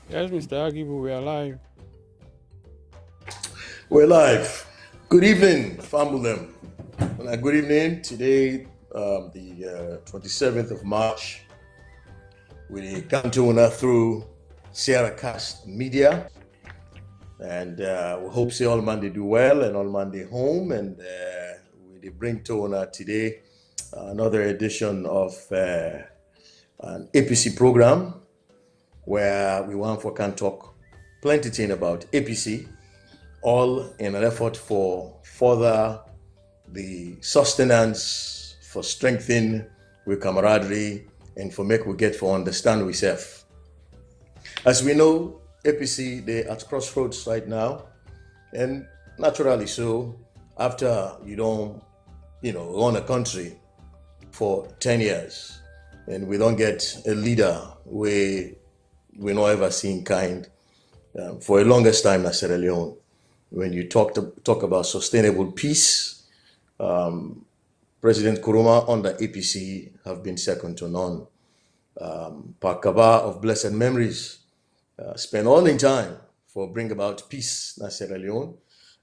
Yes, Mr. Agibu, we are live. We're live. Good evening, Famulem. Good evening. Today, the 27th of March, we come to una through Sierra Cast Media. And we hope say all Monday do well and all Monday home. And we bring to una today another edition of an APC program where we want for can talk plenty thing about APC, all in an effort for further the sustenance, for strengthening with camaraderie, and for make we get for understand we self. As we know, APC they at crossroads right now, and naturally so, after you don't, run a country for 10 years, and we don't get a leader we not ever seen kind for a longest time in Sierra Leone. When you talk about sustainable peace, President Kuruma under APC have been second to none. Pakaba of blessed memories spent all in time for bring about peace in Sierra Leone.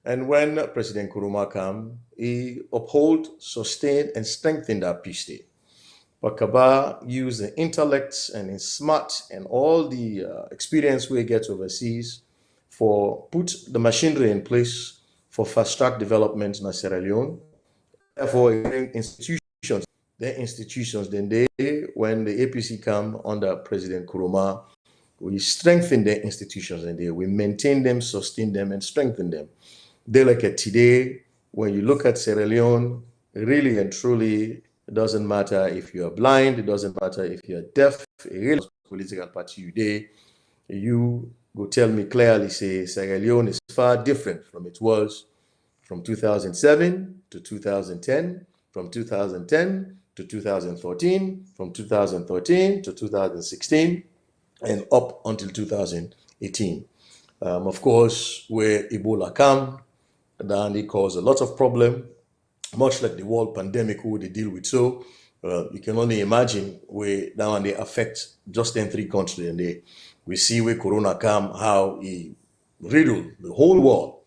And when President Kuruma came, he uphold, sustained, and strengthened that peace state. Pakaba used the intellect and his smart and all the experience we get overseas for put the machinery in place for fast track development in Sierra Leone. Therefore, institutions, then when the APC come under President Kuruma, we strengthen their institutions and we maintain them, sustain them, and strengthen them. They like it today, when you look at Sierra Leone, really and truly, it doesn't matter if you are blind, it doesn't matter if you're deaf, it really political party you go tell me clearly, say Sierra Leone is far different from it was from 2007 to 2010, from 2010 to 2014, from 2013 to 2016, and up until 2018. Of course, where Ebola came, then it caused a lot of problem, much like the world pandemic who they deal with. So you can only imagine where now and they affect just in three countries, and we see where Corona come, how it riddled the whole world.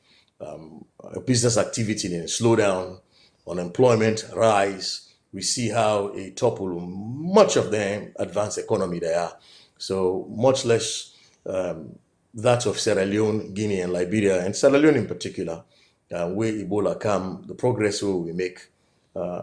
Business activity then slow down, unemployment rise. We see how it topple much of the advanced economy there. So much less that of Sierra Leone, Guinea, and Liberia, and Sierra Leone in particular, where Ebola come, the progress we make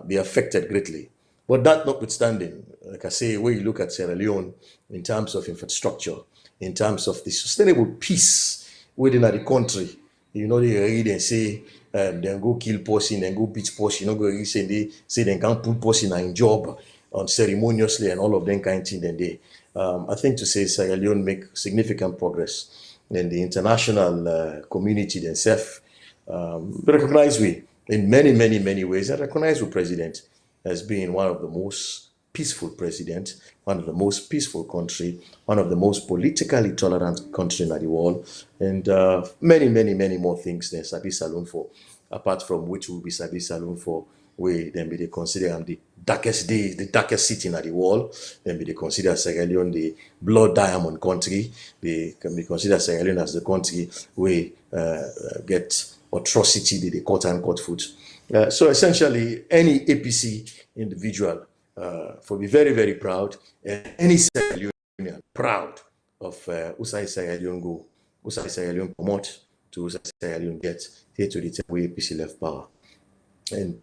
be affected greatly. But that notwithstanding, like I say, where you look at Sierra Leone in terms of infrastructure, in terms of the sustainable peace within the country, they read and say, then go kill person, then go beat person, go read say they can't put person in job unceremoniously and all of them kind of thing. Then I think to say Sierra Leone make significant progress. Then the international community themselves recognize we in many, many, many ways and recognize the president as being one of the most peaceful president, one of the most peaceful country, one of the most politically tolerant country in the world, and many, many, many more things than Sabi Saloon for, apart from which will be Sabi Saloon for, where then be they consider the darkest days, the darkest city in the world, then be they consider Sierra Leone the blood diamond country, they can be considered Sierra Leone as the country where get atrocity, they cut and cut foot. So essentially, any APC individual for be very, very proud, and any Sierra Leonean proud of Usai Sierra Leone go, Usai Sierra Leone promote to Usai Sierra Leone get here to the time where APC left power. And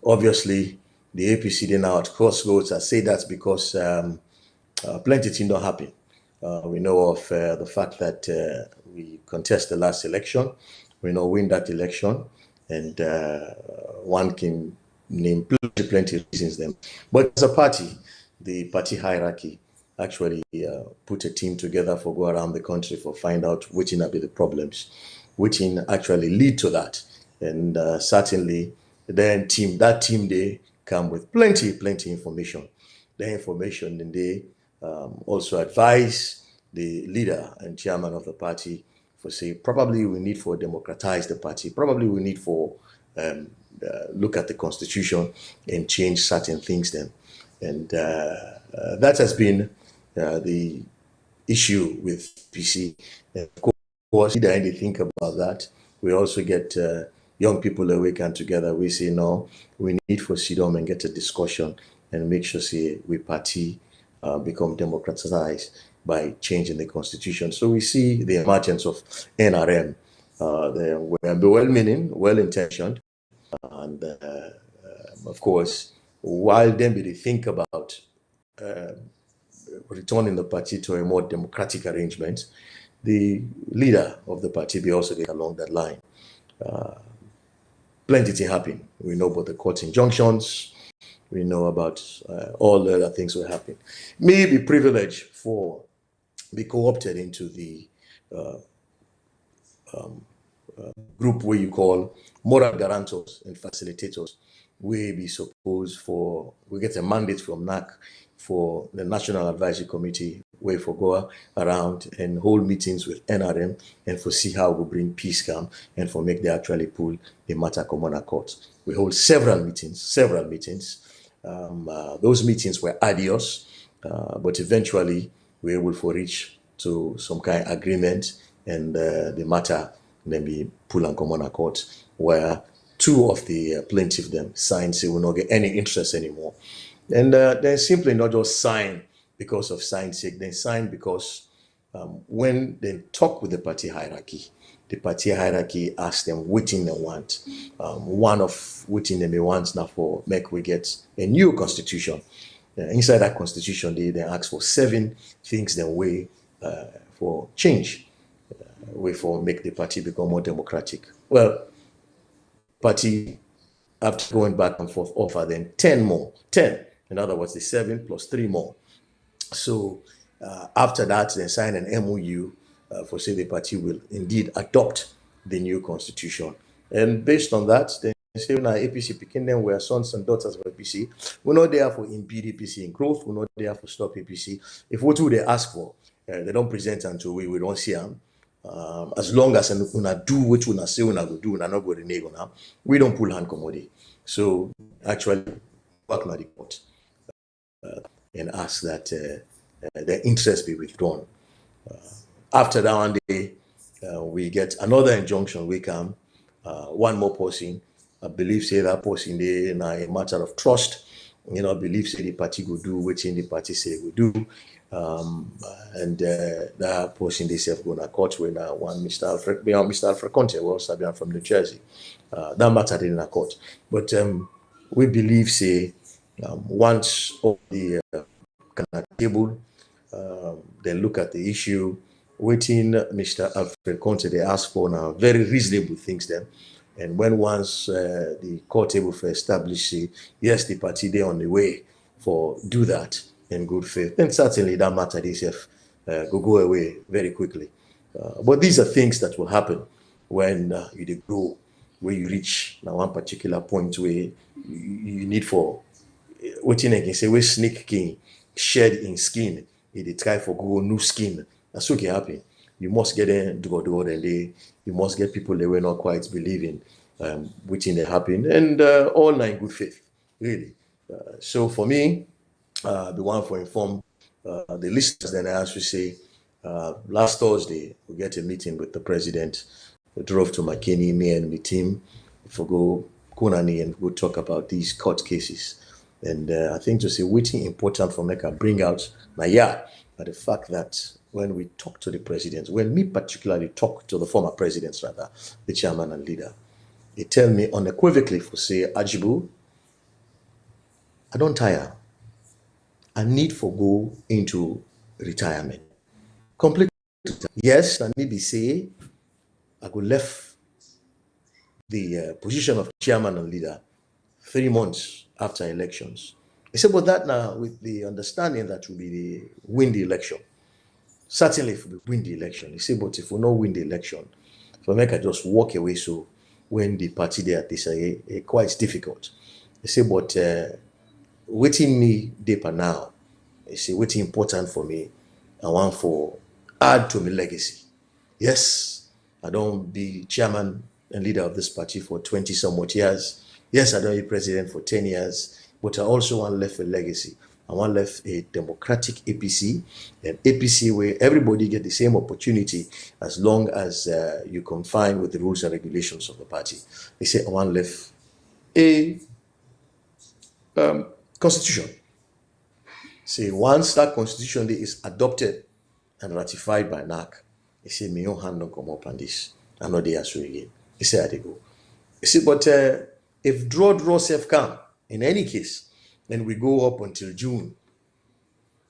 obviously, the APC they now at crossroads. I say that because plenty things don't happen. We know of the fact that we contest the last election. We know win that election, and one can name plenty reasons them. But as a party, the party hierarchy actually put a team together for go around the country for find out which in be the problems, which in actually lead to that, and certainly then team they come with plenty information. The information then they also advise the leader and chairman of the party for say probably we need for democratize the party, probably we need for look at the constitution and change certain things then, and that has been the issue with PC. And of course, either they think about that. We also get young people that we can together. We say, no, we need for sit down and get a discussion and make sure, say, we party become democratized by changing the constitution. So we see the emergence of NRM. They were well-meaning, well-intentioned, and of course, while then they think about returning the party to a more democratic arrangement, the leader of the party be also get along that line. Plenty to happen. We know about the court injunctions. We know about all the other things that happen. May be privileged for be co-opted into the group where you call moral guarantors and facilitators. We be supposed for, we get a mandate from NAC for the National Advisory Committee, where for go around and hold meetings with NRM and for see how we bring peace calm and for make they actually pull the matter common court. We hold several meetings. Those meetings were arduous, but eventually we were able to reach to some kind of agreement, and the matter then be pull and common court, where two of the plaintiff them signed say will not get any interest anymore. And they simply not just sign because of sign sake, they sign because when they talk with the party hierarchy asked them what they want. One of what they want now for make we get a new constitution. Inside that constitution, they ask for 7 things then way for change, way for make the party become more democratic. Well, party after going back and forth offer then 10 more, 10. In other words, the 7 plus 3 more. So after that, they sign an MOU for say the party will indeed adopt the new constitution. And based on that, they say now APC picking them were sons and daughters of APC. We're not there for impede APC in growth. We're not there for stop APC. If what do they ask for, they don't present until we don't see them. As long as una do what una say una go do, una not go renege on, we don't pull hand commodity. So actually, work na the court and ask that their interest be withdrawn. After that one day, we get another injunction. We come, one more person. I believe say that person they in a matter of trust. Believe say the party go do what the party say go do. And that person they self go to court with one Mr. Alfred Conte, who also from New Jersey. That matter in a court. But we believe say once all the table, they look at the issue, waiting Mr. Alfred Conte, they ask for now very reasonable things then. And when once the court table for establish, say, yes, the party they on the way for do that in good faith, then certainly that matter itself go away very quickly. But these are things that will happen when you grow, where you reach now one particular point where you need for waiting again, say we snake king shed in skin, they try for go new skin. That's what can happen. You must get in do and you must get people that were not quite believing which in they happen, and all in good faith, really. So for me, the one for inform the listeners, then I have to say, last Thursday we get a meeting with the president. We drove to McKinney, me and my team, for go Kunani and go talk about these court cases. And I think to say waiting important for Mecca bring out the fact that when we talk to the president, when me particularly talk to the former presidents rather, the chairman and leader, they tell me unequivocally for say, Ajibu, I don't tire. I need for go into retirement. Completely. Yes, I maybe say I go left the position of chairman and leader 3 months after elections. He said, but that now with the understanding that will be the win the election. Certainly if we win the election. He said, but if we not win the election, for make I just walk away, so when the party there, they say quite difficult. He said, but waiting me deeper now. He said, waiting important for me. I want for add to my legacy. Yes, I don't be chairman and leader of this party for 20 somewhat years. Yes, I don't be president for 10 years, but I also want left a legacy. I want left a democratic APC, an APC where everybody get the same opportunity as long as you confine with the rules and regulations of the party. They say I want left a constitution. Say once that constitution is adopted and ratified by NAC, he say me your hand don't come up on this. I know they answer again. He say I dey go. He say but if draw self come in any case, then we go up until June.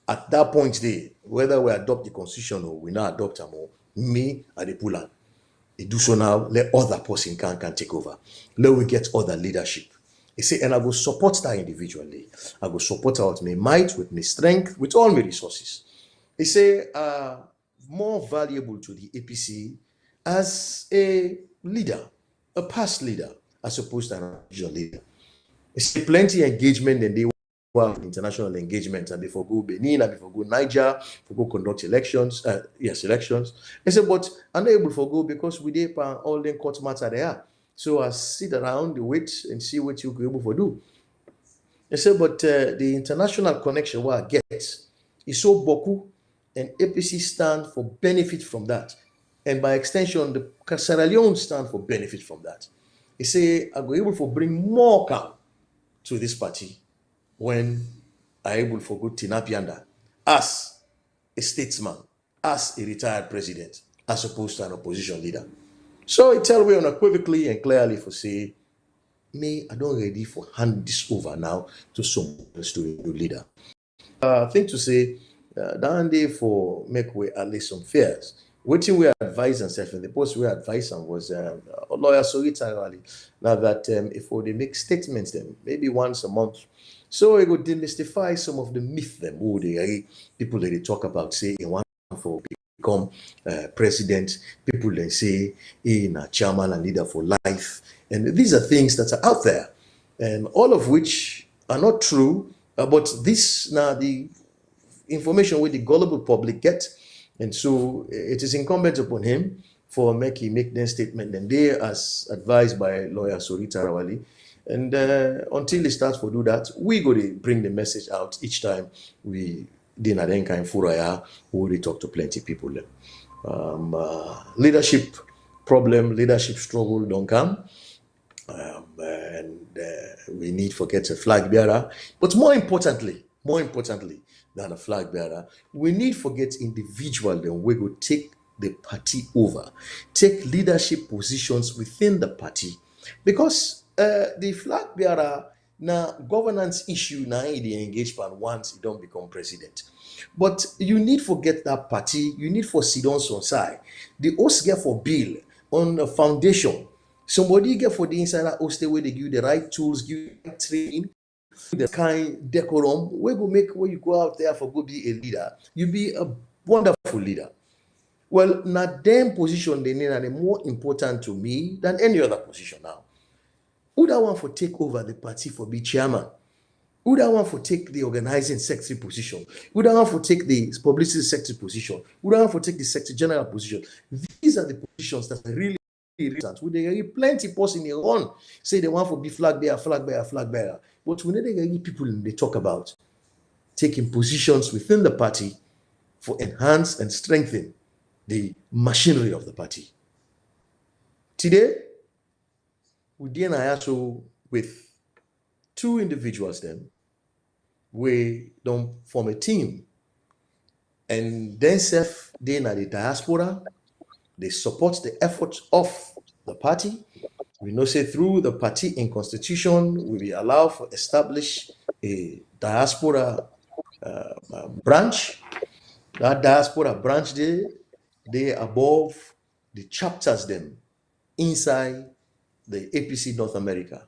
At that point there, whether we adopt the constitution or we not adopt them, or me at the pull am. He do so now, let other person can take over. Let we get other leadership. He say, and I will support that individually. I will support her with my might, with my strength, with all my resources. He say, more valuable to the APC as a leader, a past leader, as opposed to an regional leader. He say, plenty engagement and they international engagement, and before go Benin, and before go Niger, for go conduct elections, elections. I said, but I'm not able to go because we did all the court matter there. So I sit around, wait, and see what you be able to do. I said, but the international connection what I get is so boku, and APC stand for benefit from that. And by extension, the Sierra Leone stand for benefit from that. He say, I go able to bring more calm to this party when I able for good Tinapianda as a statesman, as a retired president, as opposed to an opposition leader. So I tell me unequivocally and clearly for say, me, I don't ready for hand this over now to someone else to a new leader. I think to say, down there for make way at least some fears. What we advise and self in the post we advise on was lawyer Soritari now that if they make statements then maybe once a month. So it would demystify some of the myth them who they people that they talk about say in one for become president, people they say in a chairman and leader for life. And these are things that are out there, and all of which are not true. But this now the information with the gullible public get, and so it is incumbent upon him for make that statement and they as advised by lawyer Sorita Rawali. And until he starts to do that, we go to bring the message out each time we did in Furaya who we talk to plenty people. Leadership problem, leadership struggle don't come. And we need to get a flag bearer. But more importantly than a flag bearer, we need to get individual then we go take the party over, take leadership positions within the party. Because the flag bearer now governance issue now they engage pan once you don't become president. But you need to get that party, you need for sit on side. The host get for bill on a foundation. Somebody get for the insider host where they give you the right tools, give you the right training, the kind decorum. We go make where you go out there for go be a leader. You be a wonderful leader. Well, now them position they need are more important to me than any other position now. Who that want for take over the party for be chairman? Who that want for take the organizing secretary position? Who that want for take the publicity secretary position? Who that want for take the secretary general position? These are the positions that are really important. Would they get plenty person here on say they want for be flag bearer, flag bearer, flag bearer. But when they get people they talk about taking positions within the party for enhance and strengthen the machinery of the party. Today, we deal also with two individuals then, we don't form a team. And then self they in the diaspora, they support the efforts of the party. We know say through the party in constitution, we will allow for establish a diaspora branch. That diaspora branch they above the chapters them inside the APC North America.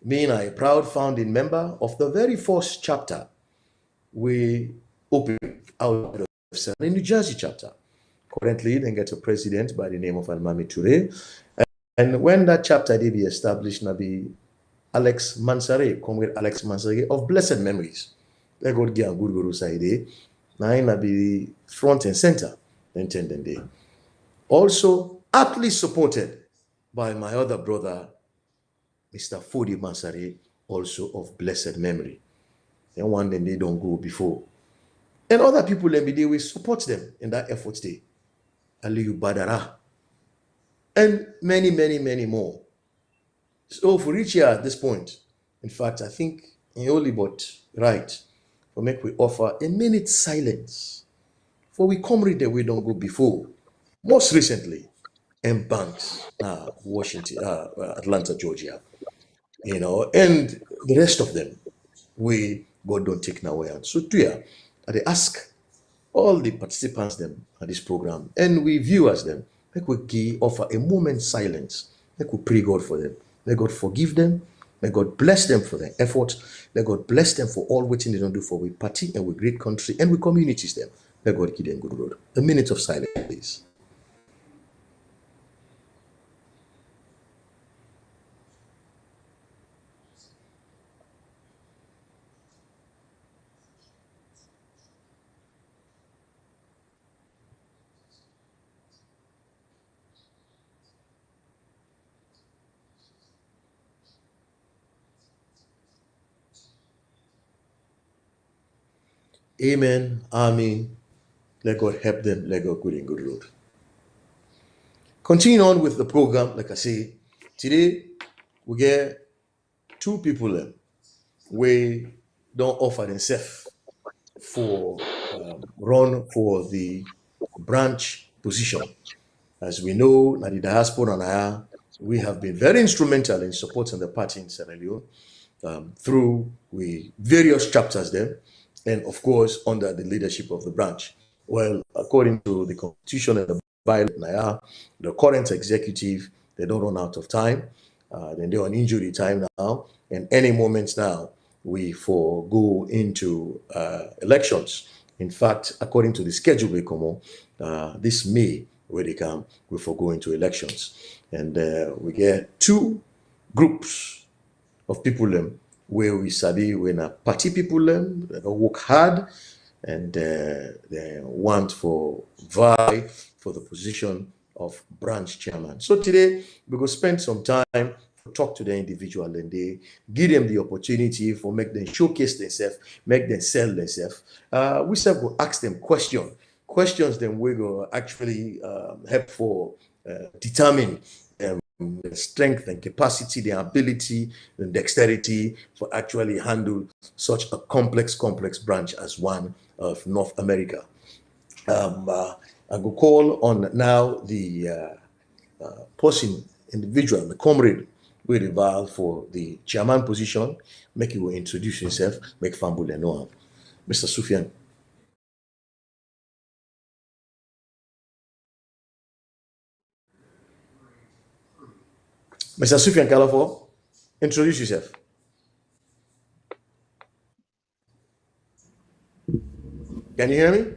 Me and I, a proud founding member of the very first chapter we opened out of the New Jersey chapter. Currently, they get a president by the name of Kebbie Turay. And when that chapter did be established, now be Alex Mansare, Comrade Alex Mansare of blessed memories. They got good guru side. Now be front and center intended day. Also aptly supported by my other brother, Mr. Fodi Mansare, also of blessed memory. and one then they don't go before. And other people every day we support them in that effort day. Aliyu Badara. And many, many, many more. So if we reach here at this point, in fact, I think in only but right for make we offer a minute silence for we comrade that we don't go before. Most recently, in Banks, Washington, Atlanta, Georgia, and the rest of them, we God don't take now. So, dear, I ask all the participants them at this program and we viewers them, make we offer a moment silence. Make we pray God for them. May God forgive them. May God bless them for their effort. May God bless them for all what they don't do for we party and we great country and we communities them. May God give them good road. A minute of silence, please. Amen. Amen. Let God help them. Let God good in good road. Continuing on with the program, like I say, today we get two people we don't offer themselves for run for the branch position. As we know, na the diaspora and we have been very instrumental in supporting the party in Sierra Leone through various chapters there, and of course under the leadership of the branch. Well, according to the constitution and the bylaw, the current executive, they don't run out of time. Then they're on injury time now, and any moment now we go into elections. In fact, according to the schedule we come on, this May where they come, we go into elections, and we get two groups of people where we study when a party people they work hard and they want for vie for the position of branch chairman. So today we go spend some time to talk to the individual and they give them the opportunity for make them showcase themselves, make them sell themselves. We self go ask them questions then we go actually help for determine the strength and capacity, the ability and dexterity for actually handle such a complex branch as one of North America. I go call on now the person, individual, the comrade, we rival for the chairman position. Make you introduce yourself, make Fambul and know him. Mr. Suphian. Mr. Suphian Kalokoh, introduce yourself. Can you hear me?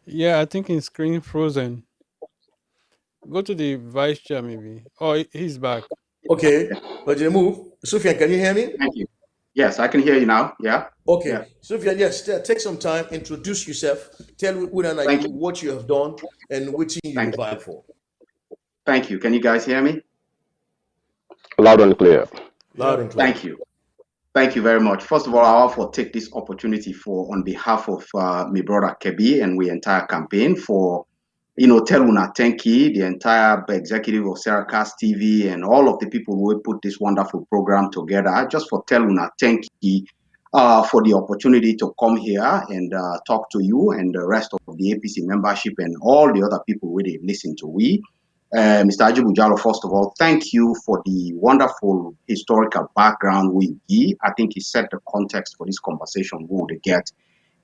Yeah, I think his screen frozen. Go to the vice chair maybe. Oh, he's back. Okay, but you move. Suphian, can you hear me? Thank you. Yes, I can hear you now. Yeah. Okay, Yeah. Suphian, yes, take some time, introduce yourself, tell what you have done and what you revive for. Thank you. Can you guys hear me? Loud and clear. Loud and clear. Thank you. Thank you very much. First of all, I want to take this opportunity on behalf of my brother Kebbie and we entire campaign for, tell una thank you, the entire executive of Seracast TV and all of the people who put this wonderful program together. Just for tell una thank you for the opportunity to come here and talk to you and the rest of the APC membership and all the other people who they listen to we. Mr. Ajibu Jalo, first of all, thank you for the wonderful historical background we give. I think he set the context for this conversation we would get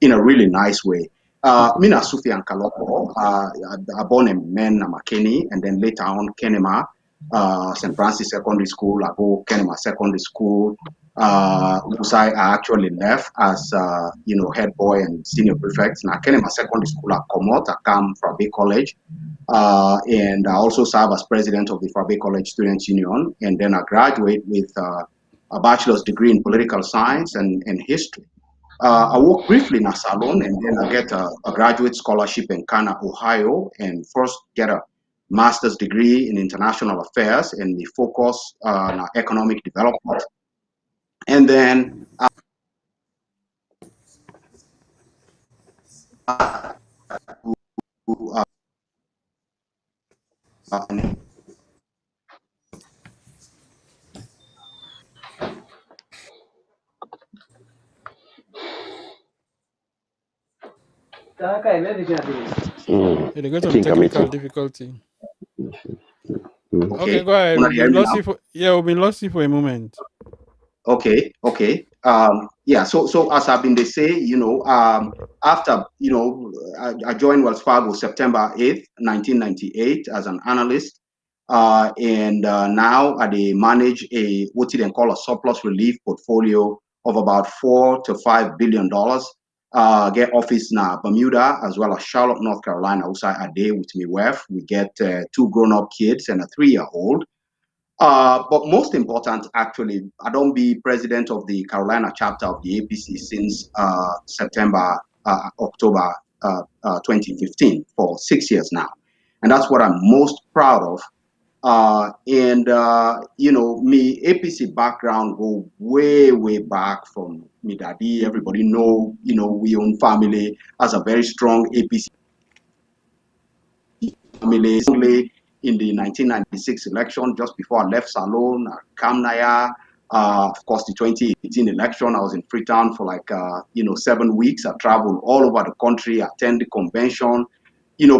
in a really nice way. Mina Suphian Kalokoh, I born in Men Namakeni, and then later on Kenema, St. Francis Secondary School. I go Kenema Secondary School. I actually left as head boy and senior prefect. Now Kenema Secondary School I come out. I come from Bay College. And I also serve as president of the Fabe College Students Union. And then I graduate with a bachelor's degree in political science and history. I work briefly in a salon and then I get a graduate scholarship in Kana, Ohio, and first get a master's degree in international affairs and the focus on economic development. And then Yeah, they got I some think I'm technical eating. difficulty. Okay, Okay, go ahead. una We've hear been me lost now? you for yeah, we've been lost you for a moment. Okay, okay. Yeah, so as I've been they say, after I joined Wells Fargo September 8th, 1998 as an analyst. And now I manage a what you can call a surplus relief portfolio of about $4 to $5 billion. Get office now Bermuda as well as Charlotte, North Carolina. Outside a day with me wife. We get two grown-up kids and a 3-year-old. But most important, actually, I don't be president of the Carolina chapter of the APC since October 2015 for 6 years now. And that's what I'm most proud of. Me APC background go way, way back from me daddy. Everybody know, we own family as a very strong APC family in the 1996 election, just before I left Salone, Kamnaya. Of course, the 2018 election, I was in Freetown for 7 weeks. I traveled all over the country, attend the convention,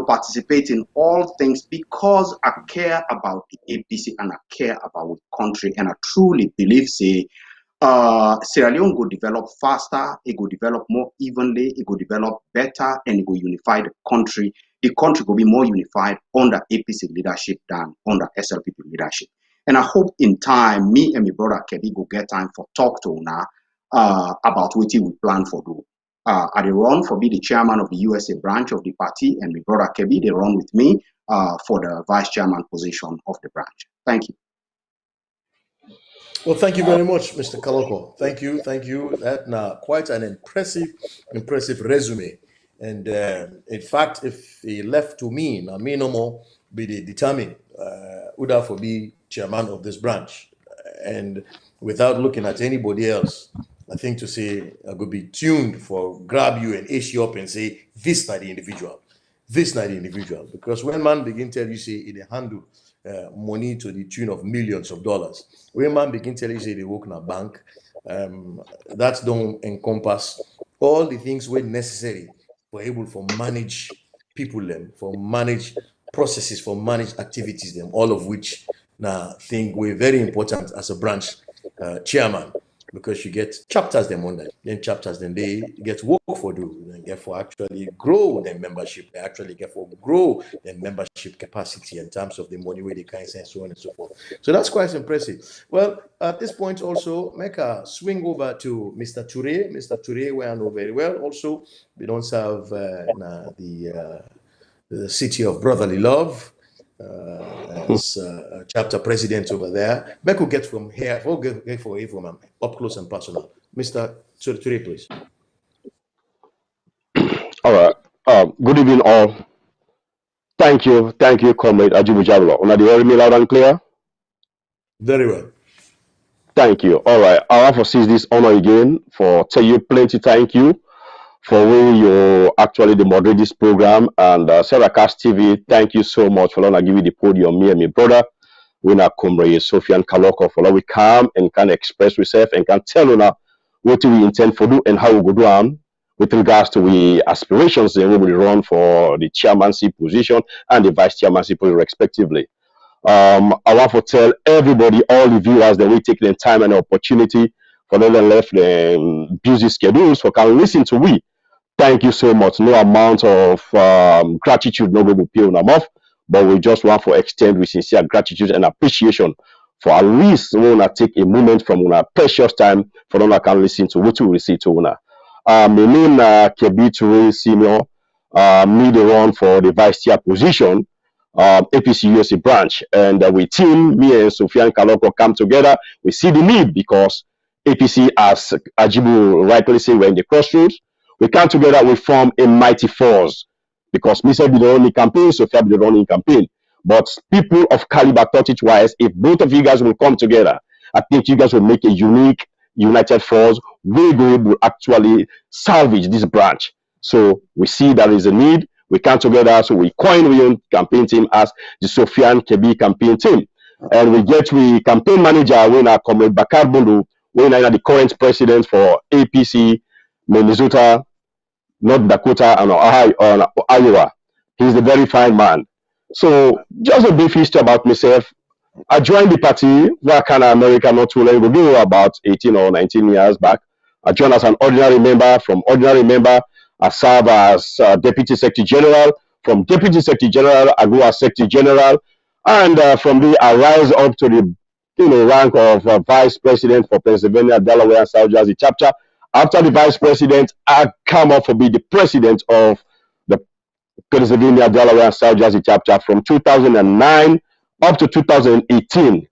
participate in all things because I care about the APC and I care about the country. And I truly believe, Sierra Leone will develop faster, it will develop more evenly, it will develop better, and it will unify the country. The country will be more unified under APC leadership than under SLPP leadership. And I hope in time, me and my brother Kebbie will get time for talk to Una about what we plan for do. I run for be the chairman of the USA branch of the party, and my brother Kebbie, they run with me for the vice chairman position of the branch. Thank you. Well, thank you very much, Mr. Kalokoh. Thank you, thank you. That now quite an impressive resume. And in fact, if he left to me, now me no more be the determined, would have for be chairman of this branch, and without looking at anybody else, I think to say I could be tuned for grab you and ace you up and say this not the individual, this not the individual, because when man begin tell you say it handle money to the tune of millions of dollars. When man begin tell you say they work in a bank, that don't encompass all the things were necessary for able for manage people them, for manage processes, for manage activities them, all of which now think we're very important as a branch chairman, because you get chapters them under, then chapters then they get work for do, and get for actually grow their membership, they actually get for grow their membership capacity in terms of the money where they can send, so on and so forth. So that's quite impressive. Well, at this point also, make a swing over to Mr. Turay. Mr. Turay, we know very well. Also, we don't have the city of brotherly love as chapter president over there. Back will get from here, we'll get for from up close and personal. Mr. Turay, please. All right. Good evening, all. Thank you, Comrade Ajibu Jablo. Una the hear me loud and clear? Very well. Thank you. All right. I want to seize this honor again for tell you plenty thank you for when you actually the moderate this program, and Sarah Cast TV. Thank you so much for letting I give you the podium. Me and my brother, we na Comrade Suphian Kalokoh, for let we come and can express ourselves and can tell you now what we intend for do and how we go do with regards to we aspirations and we will run for the chairmanship position and the vice chairmanship position respectively. I want to tell everybody, all the viewers, that we take the time and opportunity for them left the busy schedules for can listen to we. Thank you so much. No amount of gratitude, no will pay on off, but we just want to extend with sincere gratitude and appreciation for at least we want to take a moment from our precious time for them can listen to what we receive to una. My name is Kebbie Turay Senior. Me the one for the vice chair position, APC USA branch, and we team me and Suphian Kalokoh come together. We see the need because APC, as Ajibu rightly said, we're in the crossroads. We come together, we form a mighty force because me said be the only campaign, Sophia be the only campaign. But people of caliber thought it wise, if both of you guys will come together, I think you guys will make a unique, united force. We will actually salvage this branch. So we see there is a need. We come together, so we coin our own campaign team as the Suphian Kalokoh campaign team. And we campaign manager, when our Comrade Bakar Bundu, when I the current president for APC, Minnesota, North Dakota, and Iowa. He's a very fine man. So just a brief history about myself. I joined the party Wakana America not too long ago, about 18 or 19 years back. I joined as an ordinary member. From ordinary member, I serve as Deputy Secretary General. From Deputy Secretary General, I go as Secretary General. And from there, I rise up to the rank of Vice President for Pennsylvania, Delaware, and South Jersey chapter. After the Vice President, I come up to be the President of the Pennsylvania, Delaware, and South Jersey chapter from 2009 up to 2018.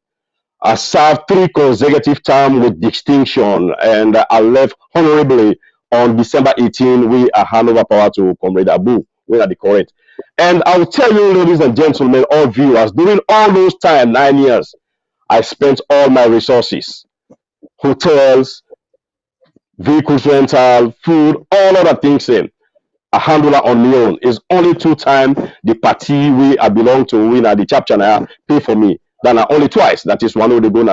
I served 3 consecutive terms with distinction, and I left honorably on December 18. We are hand over power to Comrade Abu. We are the current. And I will tell you, ladies and gentlemen, all viewers, during all those time, 9 years, I spent all my resources, hotels, vehicles rental, food, all other things in. A handler on my own. It's only 2 times the party I belong to, we the chapter now pay for me. Then only twice. That is one of the go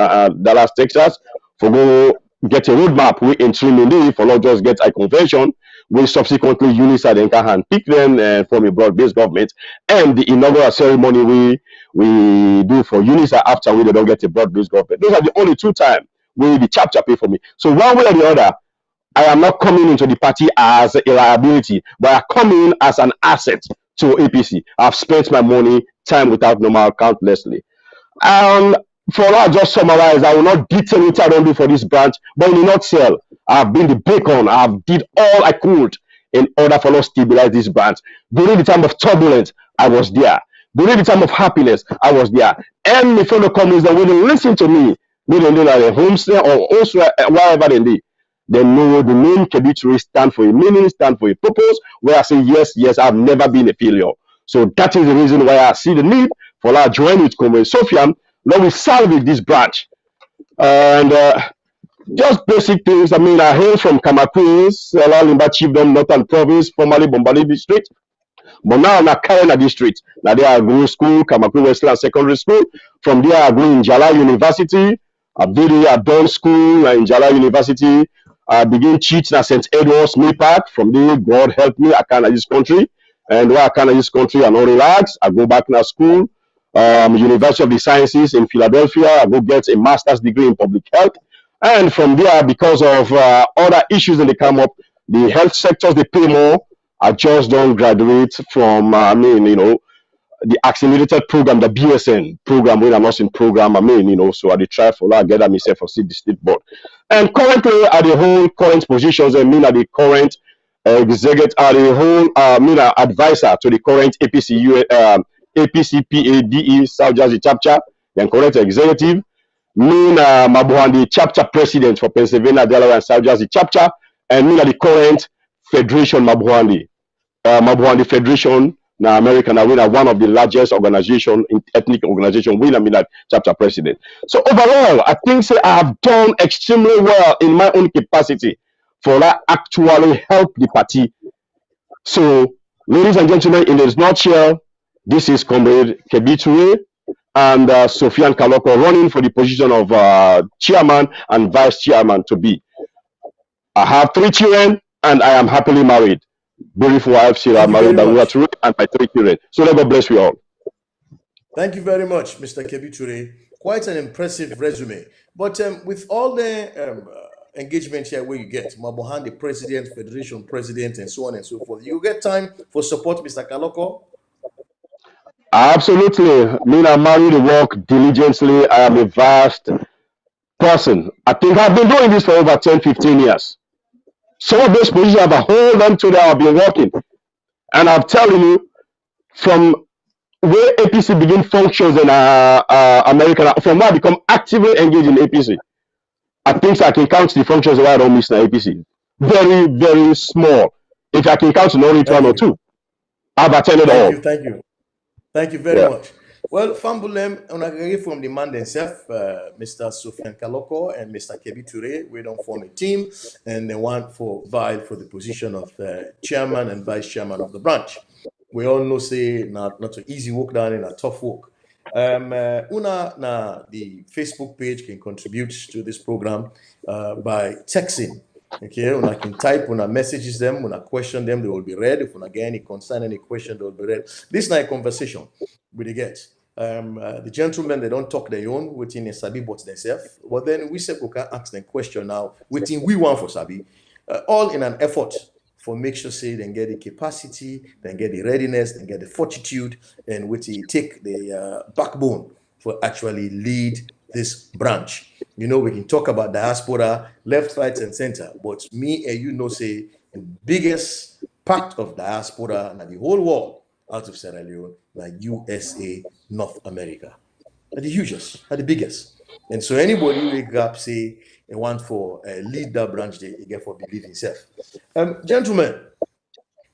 Dallas, Texas, for go get a roadmap. We entry me for not just get a convention. We subsequently UNISA then can pick them from a broad-based government, and the inaugural ceremony we do for UNISA after we don't get a broad-based government. Those are the only 2 times we the chapter pay for me. So one way or the other, I am not coming into the party as a liability, but I come in as an asset to APC. I've spent my money, time without number, countlessly. For now, just summarize, I will not detail what I don't do for this branch, but in a nutshell, I've been the beacon. I've did all I could in order for us to stabilize this branch. During the time of turbulence, I was there. During the time of happiness, I was there. And the fellow communists that will listen to me, whether they are homestay or also wherever they live, they know the name Kebbie Turay stand for a meaning, stand for a purpose, where I say, yes, yes, I've never been a failure. So that is the reason why I see the need for our join with Comrade Suphian. Now we salvage this branch. And just basic things. I mean, I hail from Kamakuis, Limba Chiefdom, Northern Province, formerly Bombali District. But now I'm not carrying a district. Now there I go school, Kamakuri Westland Secondary School. From there I go in Jala University. I've done school in Jala University. I begin teaching at St. Edward's May Park. From there, God help me, I can't this country. And while I can't this country, I not relax. I go back to school. University of the Sciences in Philadelphia. I go get a master's degree in public health. And from there, because of other issues that they come up, the health sectors, they pay more. I just don't graduate from, the accelerated program, the BSN program, when I'm not in program, so I try for that, get myself for the state board. And currently, at the whole current positions, at the current executive, at the whole, advisor to the current APC PADE South Jersey chapter, then current executive, Mabuhandi chapter president for Pennsylvania, Delaware, and South Jersey chapter, and the current Federation Mabuhandi Federation. Now, American are one of the largest organization, ethnic organization, that chapter president. So overall, I think I have done extremely well in my own capacity for that actually help the party. So, ladies and gentlemen, in this nutshell, this is Comrade Kebbie Turay and Suphian Kalokoh running for the position of chairman and vice chairman to be. I have 3 children and I am happily married. Beautiful wife, Sarah, married, and my 3 children. So let God bless you all. Thank you very much, Mr. Kebbie Turay. Quite an impressive resume. But with all the engagement here where you get Mabuhan, the president, federation president, and so on and so forth, you get time for support, Mr. Kalokoh? Absolutely. I'm married to work diligently. I am a vast person. I think I've been doing this for over 10, 15 years. Some of those positions I've hold on to that I've been working. And I'm telling you, from where APC begin functions in America, from where I become actively engaged in APC, I think I can count the functions where I don't miss in APC. Very, very small. If I can count only 1 or 2, I've attended all. Thank you very much. Well, Fambulem, on a from the man themselves, Mr. Suphian Kalokoh and Mr. Kebbie Turay, we don't form a team, and they want for vie for the position of chairman and vice chairman of the branch. We all know, say, not an easy work down in a tough work. Una na the Facebook page can contribute to this program by texting. Okay, una can type, una messages them, una question them, they will be read. If una get any concern, any question, they will be read. This is not a conversation with the guests. The gentlemen, they don't talk their own within a sabi but themselves. But then we say we can ask them question now within we want for sabi, all in an effort for make sure say they get the capacity, then get the readiness, then get the fortitude, and which they take the backbone for actually lead this branch. You know, we can talk about diaspora, left, right, and center, but me and you know say the biggest part of diaspora in the whole world out of Sierra Leone, like USA, North America. Are the hugest, are the biggest. And so anybody who wake up, say, they want for lead that branch, they get for believe himself. Gentlemen,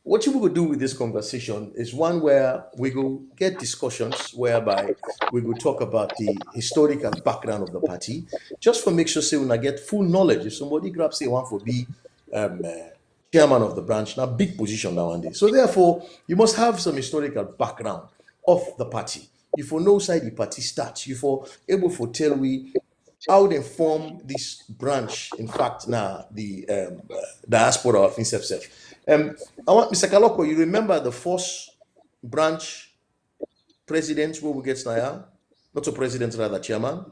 what you will do with this conversation is one where we will get discussions whereby we will talk about the historical background of the party, just for make sure say when I get full knowledge. If somebody grabs say one for be chairman of the branch, now big position nowadays. So therefore, you must have some historical background of the party. You for know side the party starts. You for able to tell we how they form this branch. In fact, now the diaspora of itself. I want Mr. Kalokoh, you remember the first branch president who we get now? Not a president, rather chairman.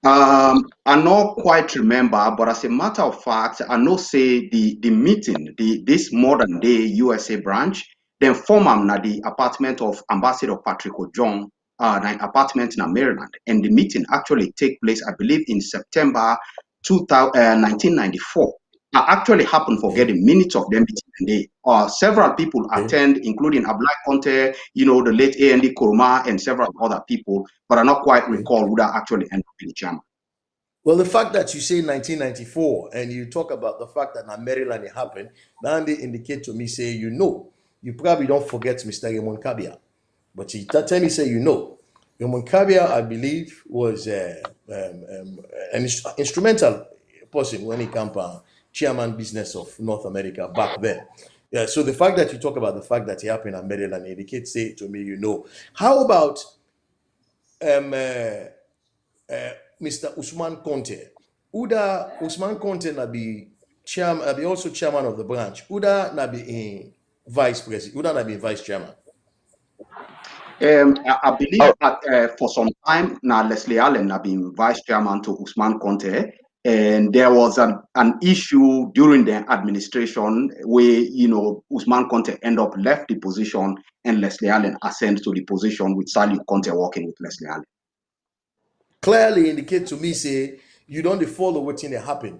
I not quite remember, but as a matter of fact, I know say the meeting, this modern day USA branch, then form na the apartment of Ambassador Patrick Ojon, the apartment in Maryland, and the meeting actually take place, I believe, in September 1994. Actually happened for getting minutes of them meeting and several people attend, including Ablai Conte, you know, the late A&D Kuruma and several other people, but I not quite recall who that actually ended up being chairman. Well, the fact that you say 1994 and you talk about the fact that in Maryland it happened, now they indicate to me, say, you know, you probably don't forget Mr. Raymond Kabia, but you tell me, say, you know. Raymond Kabia, I believe, was an instrumental person when he came to chairman business of North America back then. Yeah, so the fact that you talk about the fact that it happened in Maryland indicates, say to me, you know. How about Mr. Usman Conte? Uda Usman Conte na be chairman, be also chairman of the branch. Uda na be vice president. Uda na be vice chairman. I believe that for some time now, Leslie Allen have been vice chairman to Usman Conte, and there was an issue during the administration where, you know, Usman Conte end up left the position and Leslie Allen ascended to the position with Saliu Conte working with Leslie Allen. Clearly indicate to me, say, you don't follow what's in the happen.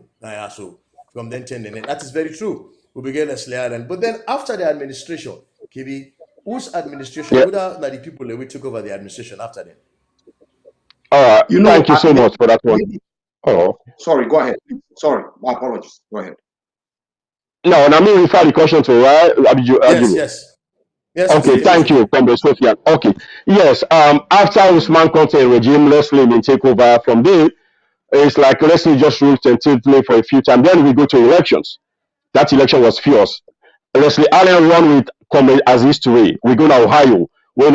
So from then 10 and that is very true. We began Leslie Allen. But then after the administration, Kebbie, whose administration, who are the people that we took over the administration after them? All right. You know, thank you so much for that one. Oh, sorry, go ahead. Sorry, my apologies. Go ahead. No, and I mean refer the question to right. Yes. Okay, thank you, Comrade Suphian. Okay, yes. After Usman Conte regime, Leslie will take over from there. It's like Leslie just ruled tentatively for a few times. Then we go to elections. That election was fierce. Leslie Allen won with Comrade Aziz Turay. We go to Ohio when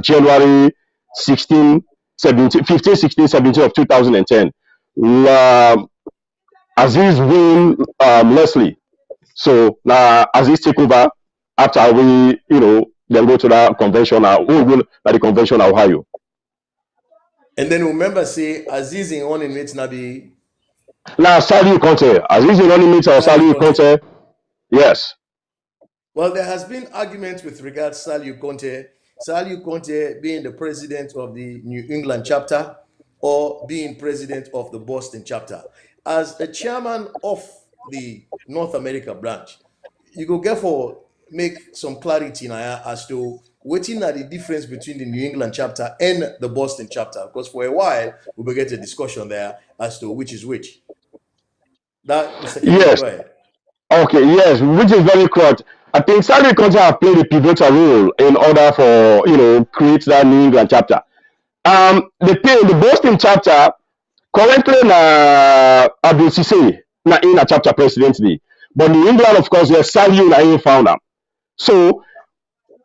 January 16, 17, 15, 16, 17 of 2010. Aziz win Leslie. So now Aziz take over after we, you know, then go to that convention. We will at the convention of Ohio. And then remember, say Aziz in one inmate Nabi. Now Saliu Conte. Aziz in one inmate or Saliu Conte. Yes. Well, there has been arguments with regards to Saliu Conte. Saliu Conte being the president of the New England chapter or being president of the Boston chapter. As a chairman of the North America branch, you go get for make some clarity now as to what is the difference between the New England chapter and the Boston chapter, because for a while we will get a discussion there as to which is which. That Mr. Kebbie, yes. go ahead. Okay, yes, which is very correct. I think Saudi Council have played a pivotal role in order for create that New England chapter. The Boston chapter currently na Abdul Sise na in a chapter president day, but New England of course yes Saudi na in founder. So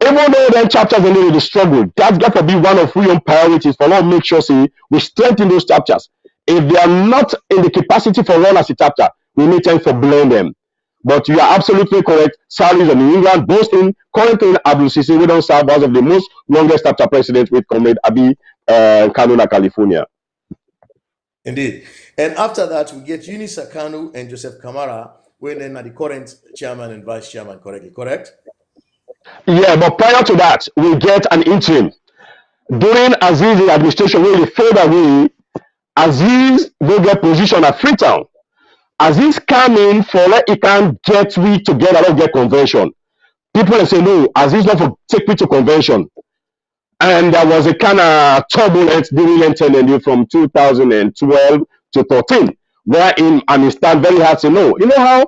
even though then chapters are really struggle, that's got to be one of our priorities for us make sure say we strengthen those chapters. If they are not in the capacity for run as a chapter, we need time for blame them. But you are absolutely correct. Salaries in New England, Boston, currently Abdul Sisi, we don't serve as of the most longest chapter president with Comrade Abi Kanuna, California. Indeed. And after that, we get Eunice Akanu and Joseph Kamara, when then are the current chairman and vice chairman, correct? Yeah, but prior to that, we get an interim. During Aziz's administration, when they fade away, Aziz will get position at Freetown. Aziz come in for let he can get we together, not get convention. People say no, Aziz not for take me to convention. And there was a kind of turbulence during NTNNU from 2012 to 13, wherein I stand very hard to know. You know how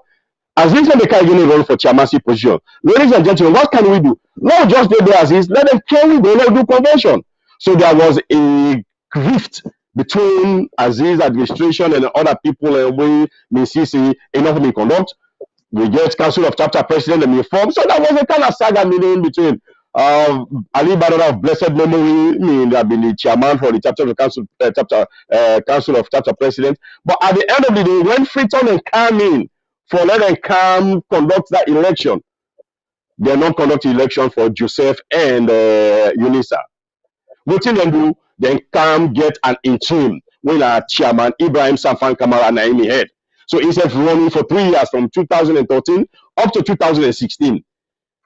Aziz and the Caribbean run for chairmanship position. Ladies and gentlemen, what can we do? No, just do Aziz, let them carry, they let do convention. So there was a rift between Aziz administration and other people and we CC enough me conduct. We get Council of Chapter President and me form. So that was a kind of saga meeting between Ali Badara of blessed memory, me that been the chairman for the chapter of Council Council of Chapter President. But at the end of the day, when Freetown and come in for let them come conduct that election, they not conduct election for Joseph and Unisa. What them do, then come get an interim when our chairman Ibrahim Safan Kamara Naimi head. So instead of running for 3 years from 2013 up to 2016,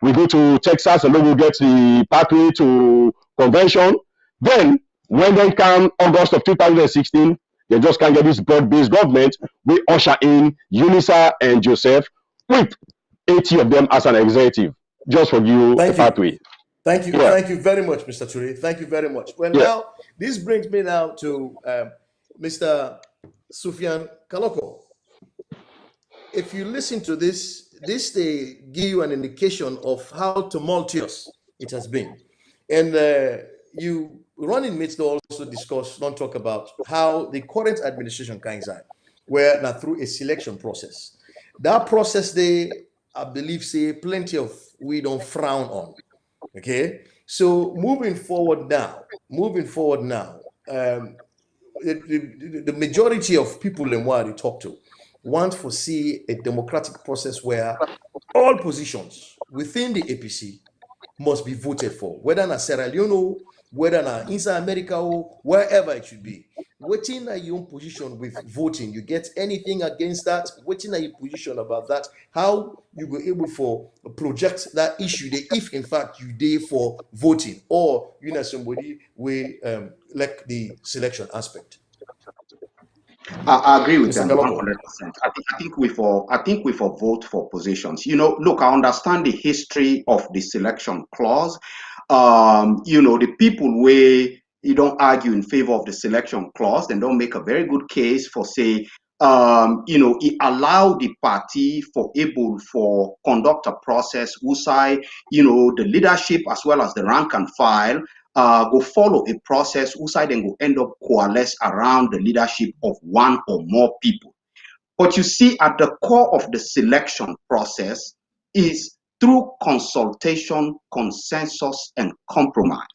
we go to Texas and then we'll get the pathway to convention. Then when they come August of 2016, they just can't get this broad-based government. We usher in Unisa and Joseph with 80 of them as an executive, just for you the pathway. Thank you. Yeah. Thank you very much, Mr. Turay. Thank you very much. Well, now, this brings me now to Mr. Suphian Kalokoh. If you listen to this they give you an indication of how tumultuous it has been. And you running mates also discuss, don't talk about how the current administration can inside, where now through a selection process. That process they, I believe, say plenty of we don't frown on. Okay, so moving forward now, the majority of people in what they talk to want to see a democratic process where all positions within the APC must be voted for, whether in Sierra Leone, whether in inside America, or wherever it should be. Waiting at your own position with voting, you get anything against that? Waiting at your position about that? How you go able for project that issue there, if in fact you dare for voting, or you know somebody we like the selection aspect. I agree with them 100%. I think we for vote for positions. You know, look, I understand the history of the selection clause. You know, the people where you don't argue in favor of the selection clause, then don't make a very good case for say, you know, it allowed the party for able for conduct a process whereby, you know, the leadership as well as the rank and file go follow a process whereby then go end up coalesce around the leadership of one or more people. But you see, at the core of the selection process is through consultation, consensus, and compromise.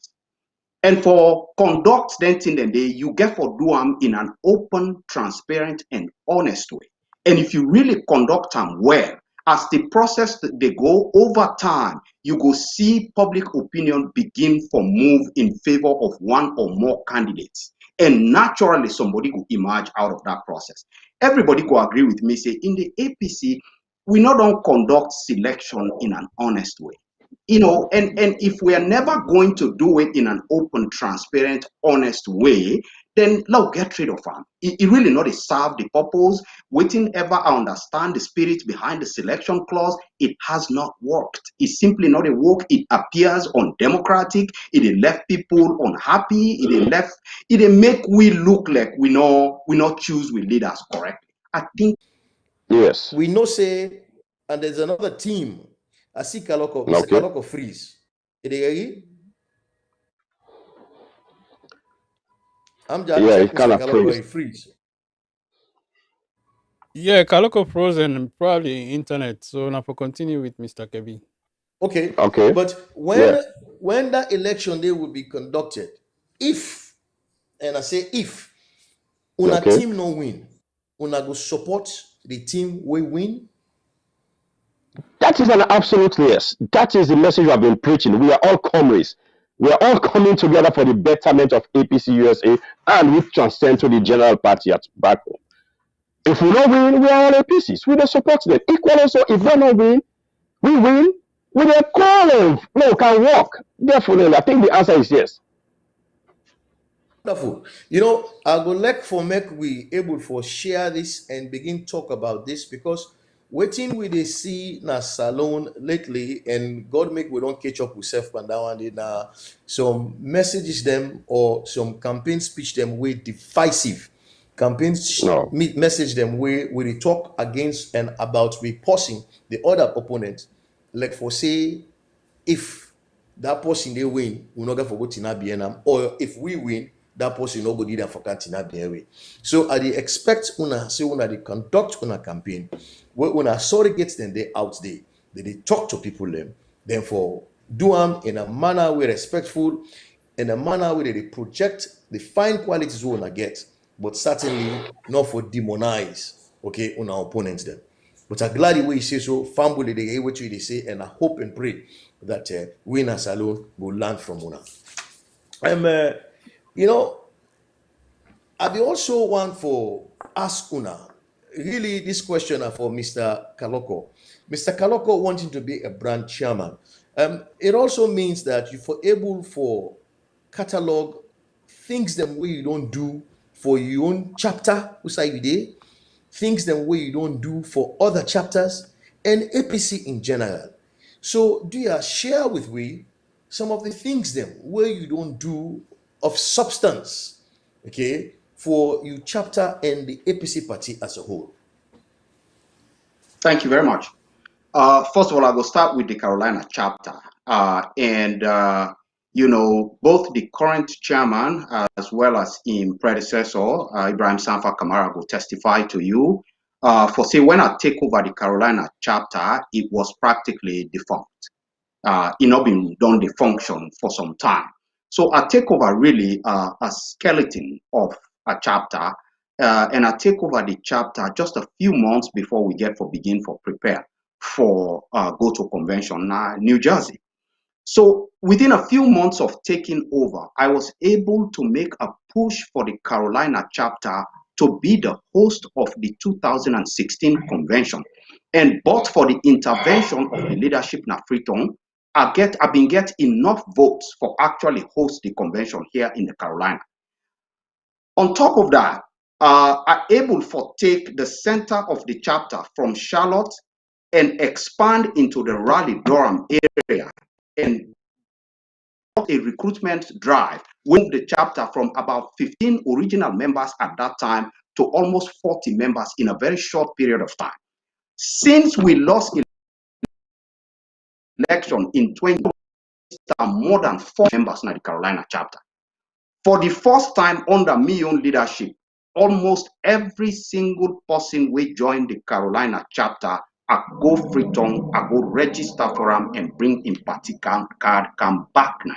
And for conduct then you get for do them in an open, transparent, and honest way. And if you really conduct them well, as the process they go over time, you go see public opinion begin for move in favor of one or more candidates. And naturally, somebody will emerge out of that process. Everybody will agree with me, say, in the APC, we not don't conduct selection in an honest way. You know, and if we are never going to do it in an open, transparent, honest way, then let's get rid of them. It really not serve the purpose. Waiting ever I understand the spirit behind the selection clause, it has not worked. It's simply not a work. It appears undemocratic. It left people unhappy. It make we look like we not choose with leaders correctly. I think yes. We know say, and there's another team I see Kalokoh, Mr. Okay. Kalokoh freeze. I'm just Yeah, check it kind Mr. of Kalokoh, freeze. he freeze. Yeah, Kalokoh frozen probably internet. So now for continue with Mr. Kebbie. Okay, Okay. but Yeah. when that election day will be conducted, if, and I say if, una Okay. team no win, una go support the team we win. That is an absolute yes. That is the message we have been preaching. We are all comrades. We are all coming together for the betterment of APC USA, and we transcend to the general party at back home. If we don't win, we are all APCs. We don't support them. Equally so, if they don't win, we win. We don't call them. No, can work. Definitely. I think the answer is yes. Wonderful. You know, I go like for make we able for share this and begin talk about this because waiting we they see na salon lately and God make we don't catch up with self and down and na some messages them or some campaign speech them way divisive campaigns No. message them way we dey talk against and about repulsing the other opponent like for say if that person they win, we not get for go Tina Bienam, or if we win, that person no go need for Tina Bienwe. So I dey expect una say una they conduct una campaign where una surrogates then they out there, they talk to people them, then for do them in a manner we respectful, in a manner where they project the fine qualities we una get, but certainly not for demonize okay una opponents them. But I'm glad the way you say so, family they hear what you they say, and I hope and pray that we in Salon will learn from una. You know, I be also want for ask una. Really, this question are for Mr. Kalokoh. Mr. Kalokoh wanting to be a brand chairman. It also means that you for able for catalog things them way you don't do for your own chapter, which are you there, things them way you don't do for other chapters, and APC in general. So do you share with we some of the things them where you don't do of substance, okay, for you chapter and the APC party as a whole? Thank you very much. First of all, I will start with the Carolina chapter. Both the current chairman as well as in predecessor, Ibrahim Sanfa Kamara, will testify to you. For say, when I take over the Carolina chapter, it was practically defunct. It not been done the function for some time. So I take over really a skeleton of a chapter, and I take over the chapter just a few months before we get for begin for prepare for go to convention New Jersey. So within a few months of taking over, I was able to make a push for the Carolina chapter to be the host of the 2016 convention. And but for the intervention of the leadership in Freetown, I've been get enough votes for actually host the convention here in the Carolina. On top of that, I'm able for take the center of the chapter from Charlotte and expand into the Raleigh-Durham area and a recruitment drive. We moved the chapter from about 15 original members at that time to almost 40 members in a very short period of time. Since we lost election in 2020, more than 4 members in the Carolina chapter. For the first time under me own leadership, almost every single person we joined the Carolina chapter, I go Freetown, I go register for them and bring in party card, come back now.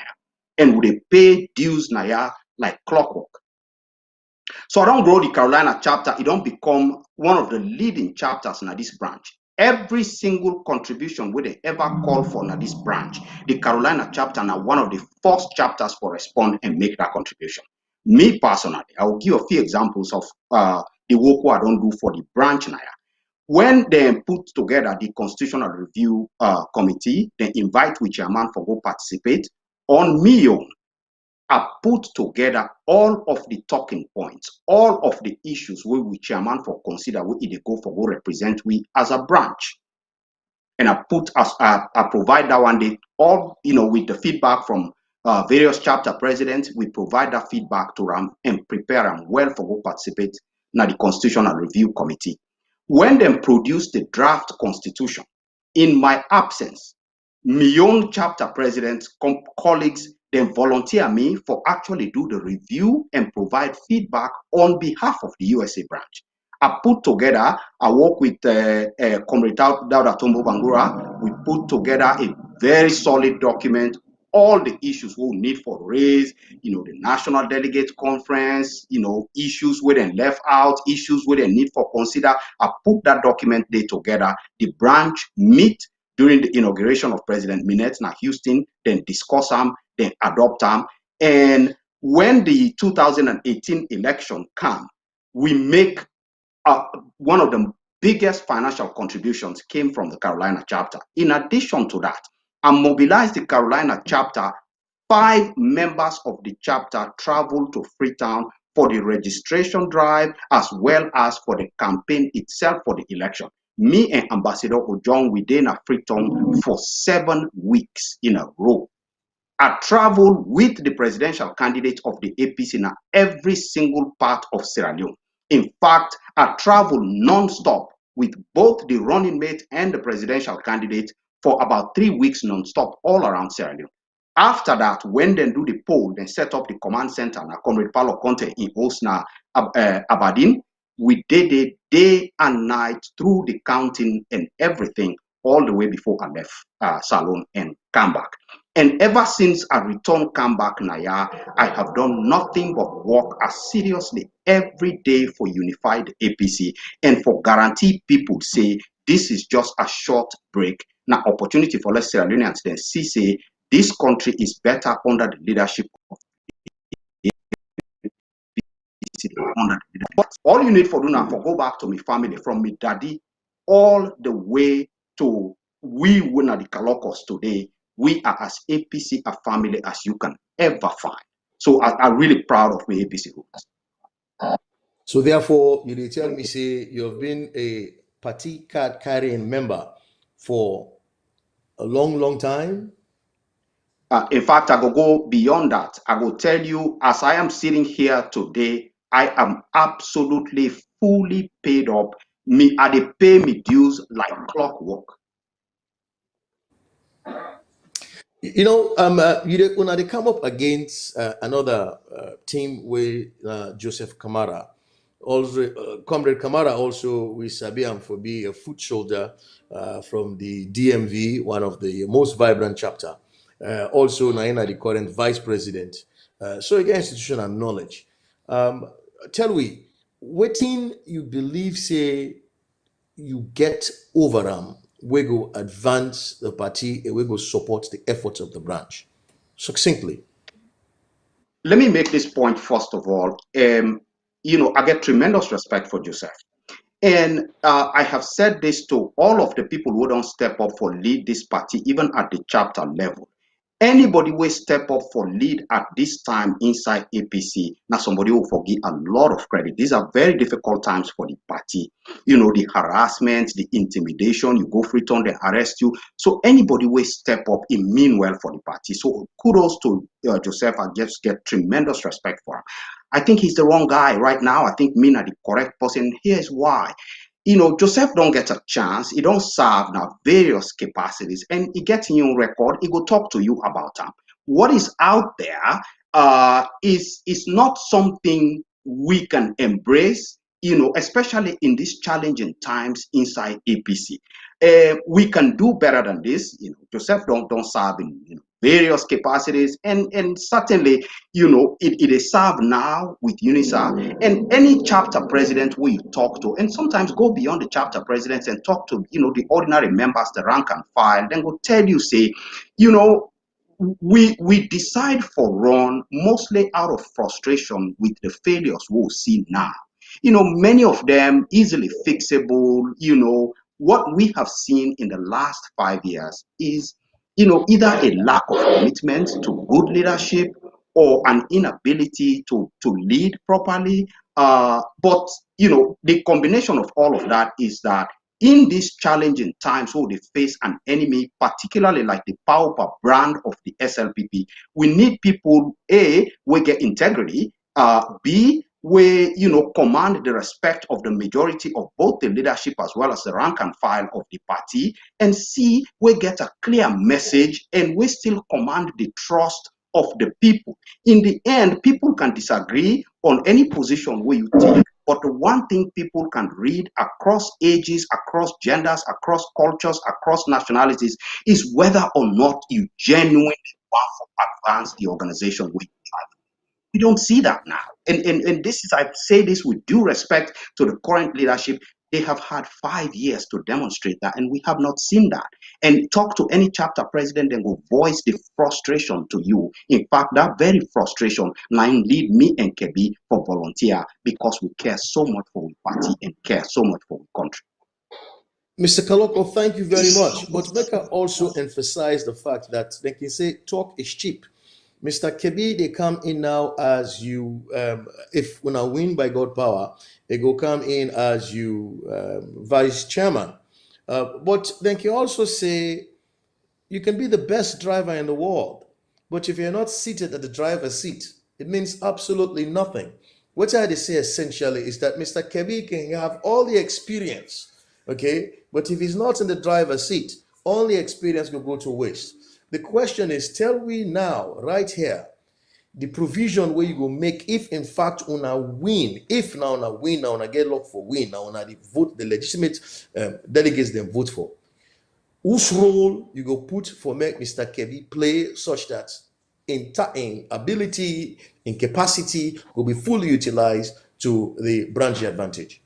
And would they pay dues now like clockwork. So I don't grow the Carolina chapter, it don't become one of the leading chapters in this branch. Every single contribution we they ever call for in this branch, the Carolina chapter now one of the first chapters for respond and make that contribution. Me personally, I will give a few examples of the work I don't do for the branch now. When they put together the constitutional review committee, they invite which chairman for go participate. On me own, I put together all of the talking points, all of the issues we chairman for consider we they go for go represent we as a branch. And I provide that one day all with the feedback from various chapter presidents. We provide that feedback to them and prepare them well for go participate in the constitutional review committee. When they produce the draft constitution, in my absence, my own chapter presidents, colleagues, then volunteer me for actually do the review and provide feedback on behalf of the USA branch. I put together, I work with Comrade Dauda Tombo Bangura. We put together a very solid document, all the issues we need for raise, the national delegate conference, issues where they left out, issues where they need for consider. I put that document there together. The branch meet during the inauguration of President Minette na Houston, then discuss them, then adopt them. And when the 2018 election come, we make one of the biggest financial contributions came from the Carolina chapter. In addition to that, I mobilized the Carolina chapter. 5 members of the chapter traveled to Freetown for the registration drive as well as for the campaign itself for the election. Me and Ambassador Ojon, we did in Freetown for 7 weeks in a row. I traveled with the presidential candidate of the APC in every single part of Sierra Leone. In fact, I traveled non-stop with both the running mate and the presidential candidate for about 3 weeks non-stop all around Sierra Leone. After that, when they do the poll, they set up the command center, na Comrade Paulo Conte in Osna, Aberdeen. We did it day and night through the counting and everything all the way before I left Salon and come back. And ever since I returned, come back, Naya, I have done nothing but work as seriously every day for unified APC and for guarantee people say this is just a short break. Now, opportunity for less Sierra Leoneans then see say this country is better under the leadership of but all you need for do now for go back to my family from me daddy all the way to we winner the Kalokohs today. We are as APC a family as you can ever find. So I'm really proud of my APC roots. So therefore, you tell me, say, you have been a party card carrying member for a long, long time. In fact, I go beyond that. I will tell you, as I am sitting here today, I am absolutely fully paid up. I pay me dues like clockwork. When they come up against another team with Joseph Kamara, also Comrade Kamara also we sabi for being a foot soldier from the DMV, one of the most vibrant chapter. Also, Naina, the current vice president. So again, institutional knowledge. Tell we, what you believe say you get over we go advance the party and we go support the efforts of the branch succinctly. Let me make this point first of all. I get tremendous respect for Joseph. And I have said this to all of the people who don't step up for lead this party, even at the chapter level. Anybody will step up for lead at this time inside APC. Now somebody will forgive a lot of credit. These are very difficult times for the party. The harassment, the intimidation, you go Freetown, they arrest you. So anybody will step up, it mean well for the party. So kudos to Joseph. I just get tremendous respect for him. I think he's the wrong guy right now. I think me not the correct person. Here's why. Joseph don't get a chance. He don't serve now various capacities, and he gets in your record. He go talk to you about them. What is out there is not something we can embrace. Especially in these challenging times inside APC, we can do better than this. Joseph don't serve in various capacities, and certainly it is served now with UNISA and any chapter president we talk to, and sometimes go beyond the chapter presidents and talk to the ordinary members, the rank and file, then go tell you say we decide for run mostly out of frustration with the failures we'll see now. Many of them easily fixable. What we have seen in the last 5 years is either a lack of commitment to good leadership or an inability to lead properly. But the combination of all of that is that in these challenging times where they face an enemy, particularly like the power brand of the SLPP, we need people, A, we get integrity, B, we, command the respect of the majority of both the leadership as well as the rank and file of the party, and C, we get a clear message and we still command the trust of the people. In the end, people can disagree on any position where you take, but the one thing people can read across ages, across genders, across cultures, across nationalities is whether or not you genuinely want to advance the organization with. We don't see that now. And this is, I say this with due respect to the current leadership. They have had 5 years to demonstrate that, and we have not seen that. And talk to any chapter president and will voice the frustration to you. In fact, that very frustration line lead me and Kebbie for volunteer because we care so much for the party and care so much for the country. Mr. Kalokoh, thank you very much. But Mecca also emphasized the fact that they can say talk is cheap. Mr. Kebbie, they come in now as you, if when I win by God power, they go come in as you vice chairman. But they can also say you can be the best driver in the world, but if you're not seated at the driver's seat, it means absolutely nothing. What I say essentially is that Mr. Kebbie can have all the experience, okay, but if he's not in the driver's seat, all the experience will go to waste. The question is, tell we now, right here, the provision where you go make if in fact una win, if now una win, now una get luck for win, now una the vote, the legitimate delegates then vote for. Whose role you go put for make Mr. Kebbie play such that in ability, in capacity, will be fully utilized to the branch advantage?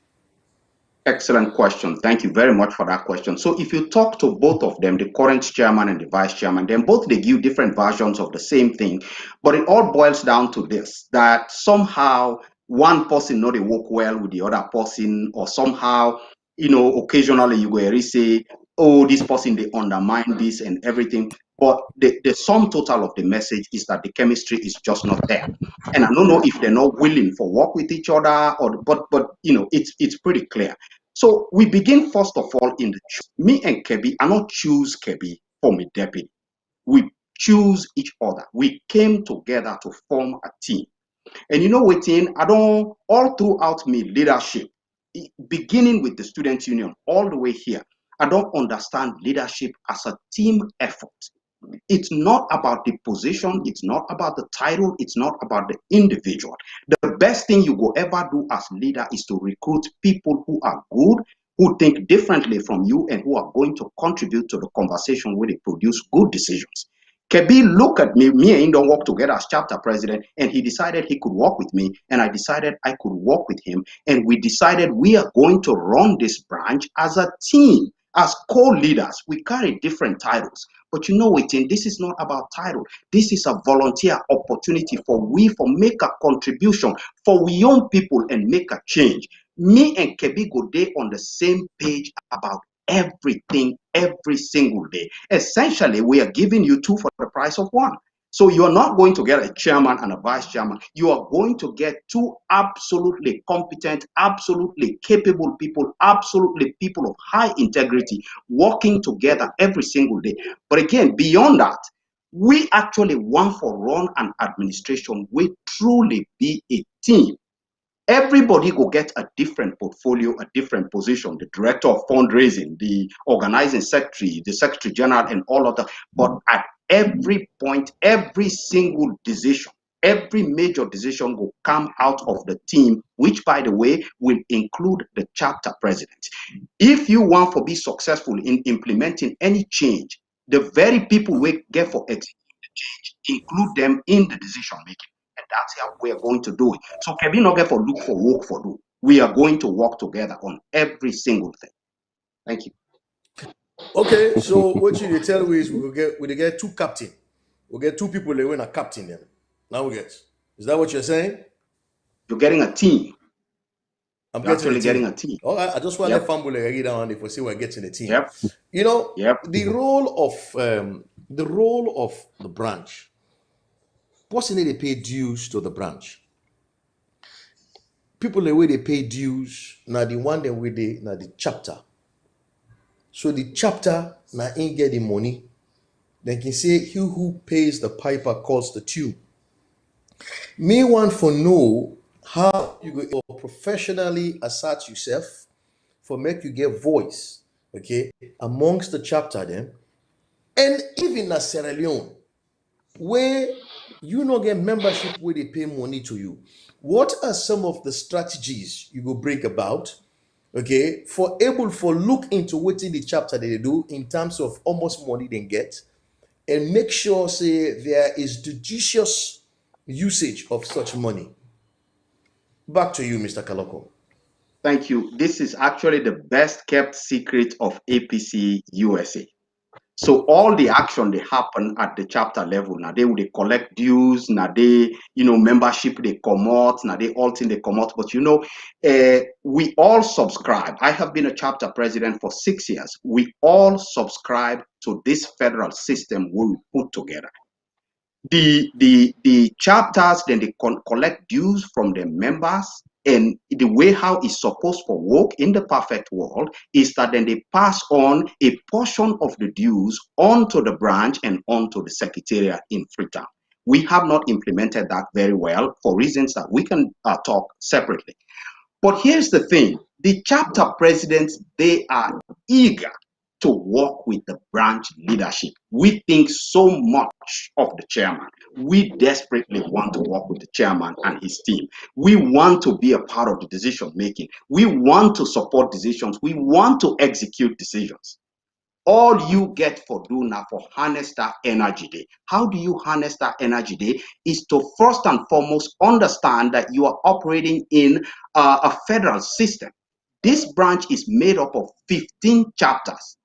Excellent question. Thank you very much for that question. So if you talk to both of them, the current chairman and the vice chairman, then both they give different versions of the same thing. But it all boils down to this, that somehow one person not they work well with the other person, or somehow, occasionally you go and say, oh, this person, they undermine this and everything. But the sum total of the message is that the chemistry is just not there. And I don't know if they're not willing for work with each other, but it's pretty clear. So we begin first of all in the me and Kebbie. I not choose Kebbie for my deputy. We choose each other. We came together to form a team. And within I don't all throughout me leadership, beginning with the student union all the way here, I don't understand leadership as a team effort. It's not about the position, it's not about the title, it's not about the individual. The best thing you will ever do as leader is to recruit people who are good, who think differently from you, and who are going to contribute to the conversation where they produce good decisions. Kebbie looked at me and him don't work together as chapter president, and he decided he could work with me, and I decided I could work with him, and we decided we are going to run this branch as a team. As co-leaders, we carry different titles, but this is not about title. This is a volunteer opportunity for make a contribution, for we young people and make a change. Me and Kebbie go there on the same page about everything every single day. Essentially, we are giving you two for the price of one. So you're not going to get a chairman and a vice chairman. You are going to get two absolutely competent, absolutely capable people, absolutely people of high integrity working together every single day. But again, beyond that, we actually want for run an administration will truly be a team. Everybody will get a different portfolio, a different position, the director of fundraising, the organizing secretary, the secretary general, and all of that. But at every point, every single decision, every major decision will come out of the team, which, by the way, will include the chapter president. If you want to be successful in implementing any change, the very people we get for executing the change, include them in the decision making. And that's how we are going to do it. So Kebbie not get for look for work for do. We are going to work together on every single thing. Thank you. Okay, so what you tell me is we get two captain. We'll get two people that win a captain then. Now we get. Is that what you're saying? You're getting a team. I'm You're getting a actually team. getting a team. All right, I just want to let Fambule get down if we see we're getting a team. Yep. The role of the branch. What's in it they pay dues to the branch? People the way they pay dues, now the one that way they now the chapter. So the chapter now ain't get the money. They can say he who pays the piper calls the tune. Me want for know how you go professionally assert yourself for make you get voice, okay, amongst the chapter them, and even na Sierra Leone, where you no get membership where they pay money to you. What are some of the strategies you go bring about, okay, for able for look into what in the chapter they do in terms of almost money they get, and make sure say there is judicious usage of such money. Back to you, Mr. Kalokoh. Thank you. This is actually the best kept secret of APC USA. So all the action they happen at the chapter level. Now they would collect dues, now they, membership they come out, now they all thing they come out. But we all subscribe. I have been a chapter president for 6 years. We all subscribe to this federal system we put together. The chapters then they collect dues from the members, and the way how it's supposed to work in the perfect world is that then they pass on a portion of the dues onto the branch and onto the secretariat in Freetown. We have not implemented that very well for reasons that we can talk separately. But here's the thing, the chapter presidents, they are eager to work with the branch leadership. We think so much of the chairman. We desperately want to work with the chairman and his team. We want to be a part of the decision making. We want to support decisions. We want to execute decisions. All you get for doing now for harness that energy day. How do you harness that energy day? Is to first and foremost understand that you are operating in a federal system. This branch is made up of 15 chapters.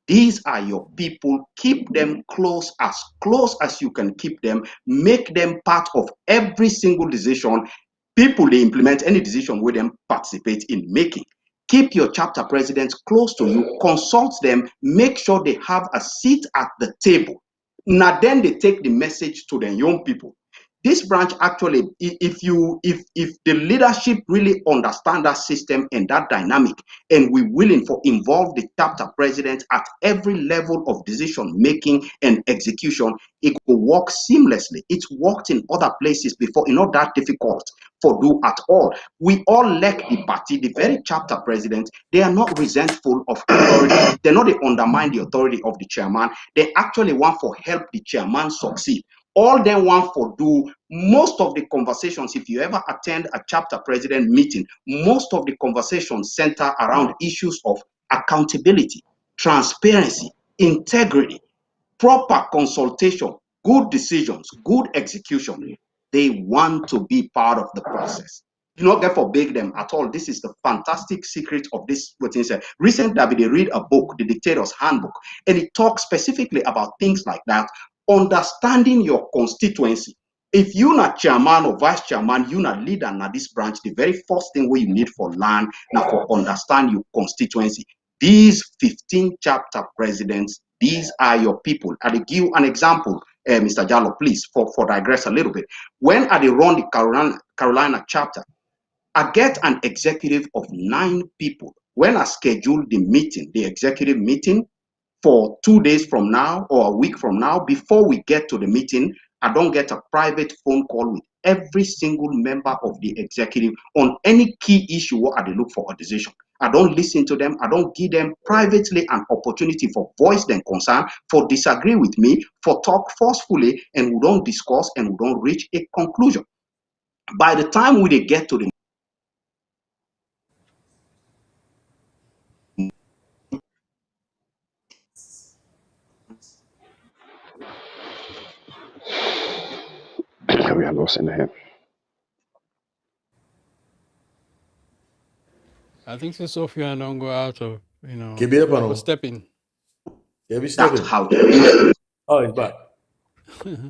These are your people. Keep them close as you can keep them. Make them part of every single decision. People, they implement any decision with them participate in making. Keep your chapter presidents close to you. Consult them. Make sure they have a seat at the table. Now then they take the message to the young people. This branch actually, if the leadership really understand that system and that dynamic, and we're willing to involve the chapter president at every level of decision making and execution, it will work seamlessly. It's worked in other places before. It's not that difficult for do at all. We all like the party, the very chapter president. They are not resentful of authority. They're not they undermine the authority of the chairman. They actually want to help the chairman succeed. All they want for do, most of the conversations, if you ever attend a chapter president meeting, most of the conversations center around issues of accountability, transparency, integrity, proper consultation, good decisions, good execution. They want to be part of the process. Do not get forbid them at all. This is the fantastic secret of this. Recently, I read a book, The Dictator's Handbook, and it talks specifically about things like that. Understanding your constituency. If you're not chairman or vice chairman, you're not leader in this branch, the very first thing you need for learn now for understand your constituency. These 15 chapter presidents, these are your people. I'll give you an example, Mr. Jallo, please, for digress a little bit. When I run the Carolina chapter, I get an executive of 9 people. When I schedule the meeting, the executive meeting, for 2 days from now or a week from now, before we get to the meeting, I don't get a private phone call with every single member of the executive on any key issue where they look for a decision. I don't listen to them. I don't give them privately an opportunity for voice their concern, for disagree with me, for talk forcefully, and we don't discuss and we don't reach a conclusion. By the time we get to the We are losing him. I think so Sophia don't go out of, Kebbie Pano. overstepping. Kebbie that's stepping. how they do it. Oh, it's back.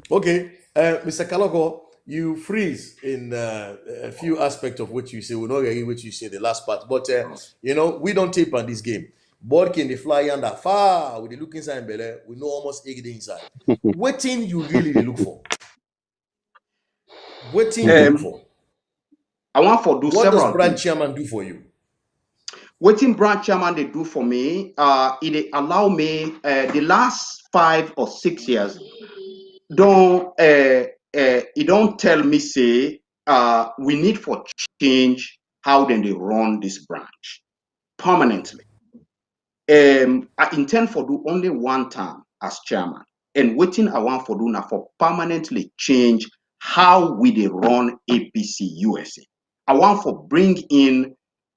Okay, Mr. Kalokoh, you freeze in a few aspects of what you say. We're not getting what you say the last part, but we don't tape on this game. Board can they fly under far with the look inside belly. We know almost egg inside. What thing you really they look for? What thing you look for? I want to do What does several branch things. chairman do for you? What in branch chairman they do for me, it allow me the last 5 or 6 years, it don't tell me say we need for change how then they run this branch permanently. I intend for do only one term as chairman, and waiting I want for do now for permanently change how we they run APC USA. I want for bring in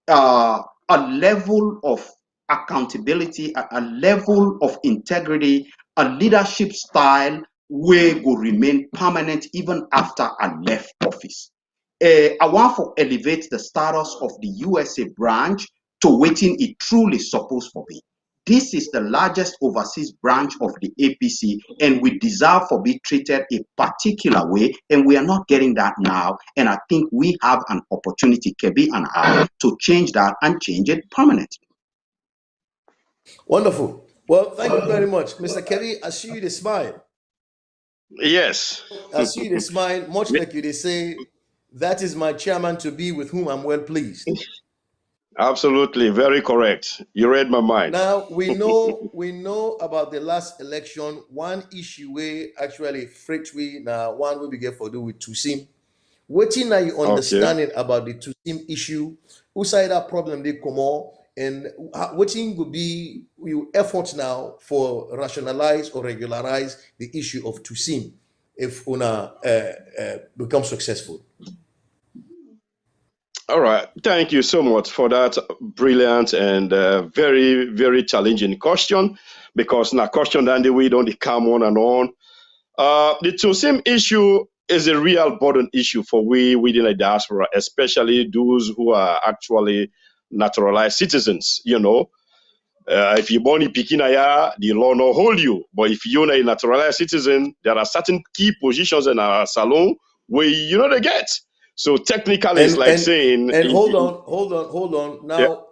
a level of accountability, a level of integrity, a leadership style where will remain permanent even after I left office. I want to elevate the status of the USA branch to waiting it truly supposed to be. This is the largest overseas branch of the APC, and we deserve to be treated a particular way, and we are not getting that now. And I think we have an opportunity, Kebbie and I, to change that and change it permanently. Wonderful. Well, thank you very much. Mr. Kebbie, I see you the smile. Yes. I see you the smile, much like you they say, that is my chairman to be with whom I'm well pleased. Absolutely. Very correct. You read my mind. Now we know about the last election. One issue where actually freight we now one will be get for do with Tusim. Waiting are you Okay. understanding about the Tusim issue? Who side that problem they come on and waiting would be your efforts now for rationalize or regularize the issue of Tusim if una become successful. All right. Thank you so much for that brilliant and very, very challenging question, because now question that we don't come on and on. The Tosim issue is a real burden issue for we within the diaspora, especially those who are actually naturalized citizens. If you're born in Pikinaya, the law not hold you. But if you're a naturalized citizen, there are certain key positions in our salon where you know they get. So technically, it's And like and saying, and hold on. yeah, Now,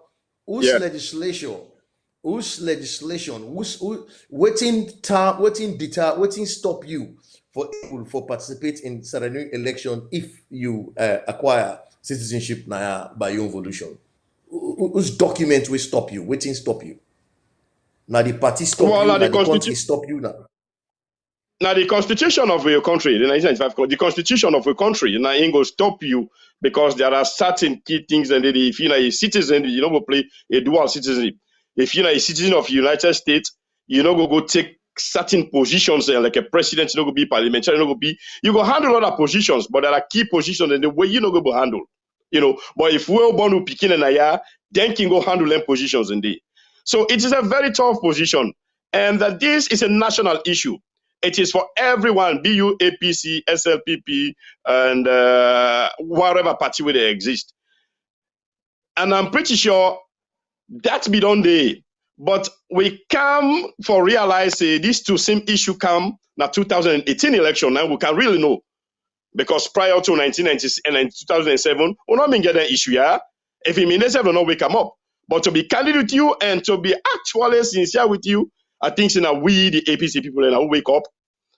whose yeah. legislation, who waiting stop you for able for participate in certain election if you acquire citizenship now by your own volition? Whose document will stop you? Waiting stop you. Now the party stop Well, you. Now the country stop you now. now the constitution of your country, the 1995, the constitution of a country, now ain't gonna stop you, because there are certain key things, and if you're a citizen, you know go play a dual citizenship. If you're a citizen of the United States, you know go take certain positions, like a president, you know go be parliamentarian, you know go be, you go handle other positions, but there are key positions in the way you know go handle. But if we're born to Pekin and Aya, then can go handle them positions in the. So it is a very tough position, and that this is a national issue. It is for everyone, be you APC, SLPP, and whatever party where they exist. And I'm pretty sure that be done there. But we come for realize these two same issue come na 2018 election, and we can really know. Because prior to 1990 and 2007, we not been getting issue, yeah? If it means they will not wake them up. But to be candid with you and to be actually sincere with you, I think so now we, the APC people, and I wake up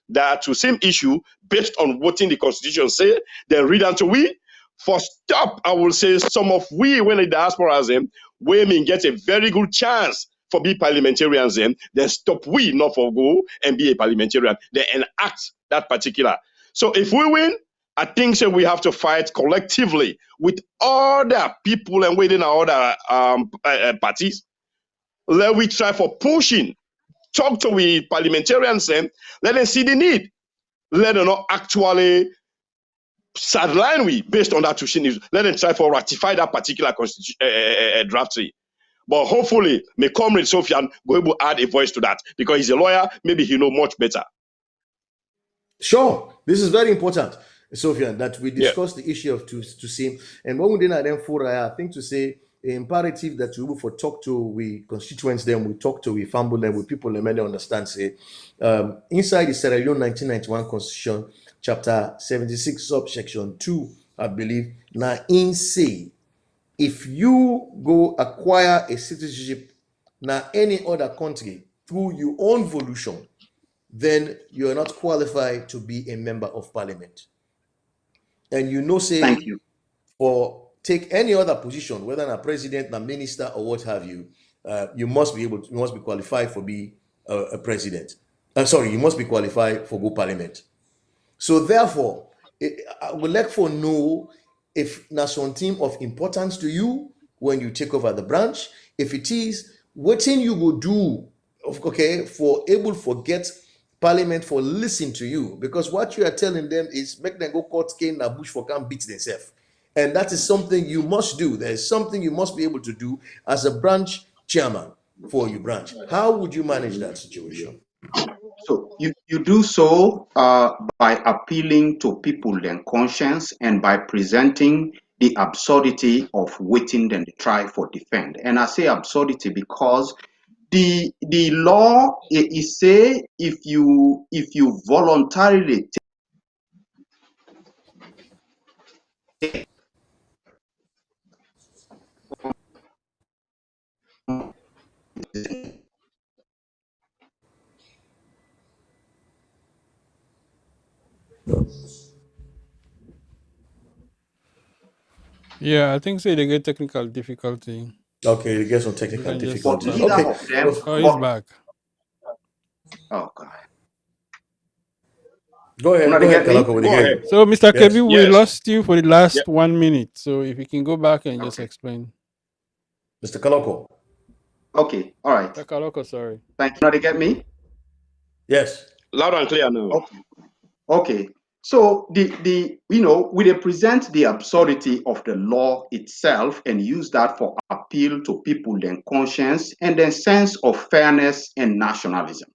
that to same issue based on what in the constitution say, then read unto we. For stop, I will say some of we when the diaspora them, women get a very good chance for be parliamentarians then stop we not for go and be a parliamentarian, then enact that particular. So if we win, I think so we have to fight collectively with other people and within our other parties. Let we try for pushing, talk to we parliamentarians and let them see the need. Let them not actually sideline we based on that tuition. Let them try for ratify that particular constitution draft. But hopefully, my comrade Suphian will able to add a voice to that, because he's a lawyer. Maybe he know much better. Sure, this is very important, Sophia, that we Yeah. discuss the issue of to see. And when we did then for I think to say imperative that we will for talk to we constituents them, we talk to we family them, with people that may understand say inside the Sierra Leone 1991 Constitution, chapter 76, subsection 2, I believe, now in say if you go acquire a citizenship now any other country through your own volition, then you are not qualified to be a member of parliament. And Thank say you. for take any other position, whether a president, a minister, or what have you, you must be qualified for be a president. I'm sorry, you must be qualified for go parliament. So therefore, I would like for know if that's one team of importance to you when you take over the branch. If it is, what thing you will do, okay, for able forget Parliament for listen to you, because what you are telling them is make them go court cane na bush for can beat themselves, and that is something you must do. There is something you must be able to do as a branch chairman for your branch. How would you manage that situation? So you do so by appealing to people and conscience and by presenting the absurdity of waiting them to try for defend. And I say absurdity because the law is say if you voluntarily Yeah, I think say they get technical difficulty. Okay, you get some We technical can just but difficulties. start. neither Okay, of them well, Oh, he's but back. oh god. go You know ahead, they get me? Kalako, we Go hear ahead. you. So, Mr. Yes. Kebbie, we Yes. lost you for the Yeah. last 1 minute. So, if you can go back and just Okay. explain. Mr. Kaloko. Okay, all right. Mr. Kalokoh, sorry. Thank you. Now they get me? Yes. Loud and clear now. Okay. Okay. So the we represent the absurdity of the law itself and use that for appeal to people then conscience and then sense of fairness and nationalism.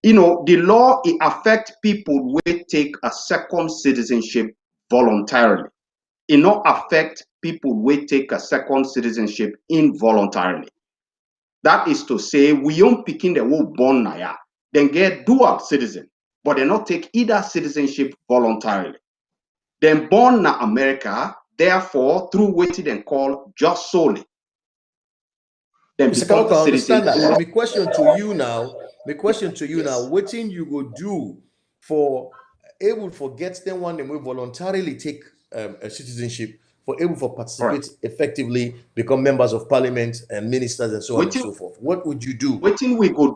The law it affect people will take a second citizenship voluntarily. It not affect people will take a second citizenship involuntarily. That is to say, we don't picking the whole born naya, then get dual citizen, but they not take either citizenship voluntarily. Then born na America, therefore, through waiting and call just solely. Then Mr. become a Kaloko, I citizen. understand that. But my question to you now, Yes. what thing you go do for able for get them one them will voluntarily take a citizenship for able for All right. participate effectively, become members of parliament and ministers and so on and Waiting, so forth. What would you do? waiting we go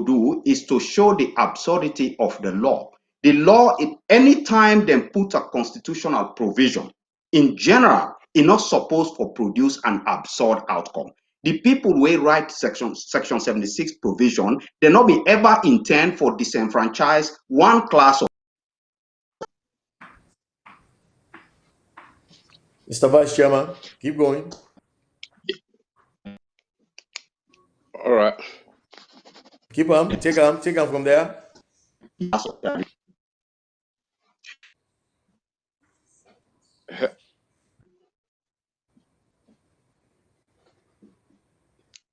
do is to show the absurdity of the law. The law, anytime they put a constitutional provision, in general, is not supposed to produce an absurd outcome. The people who write section 76 provision, they not be ever intend for disenfranchise one class of Mr. Vice Chairman, keep going. All right. Keep on, take on from there.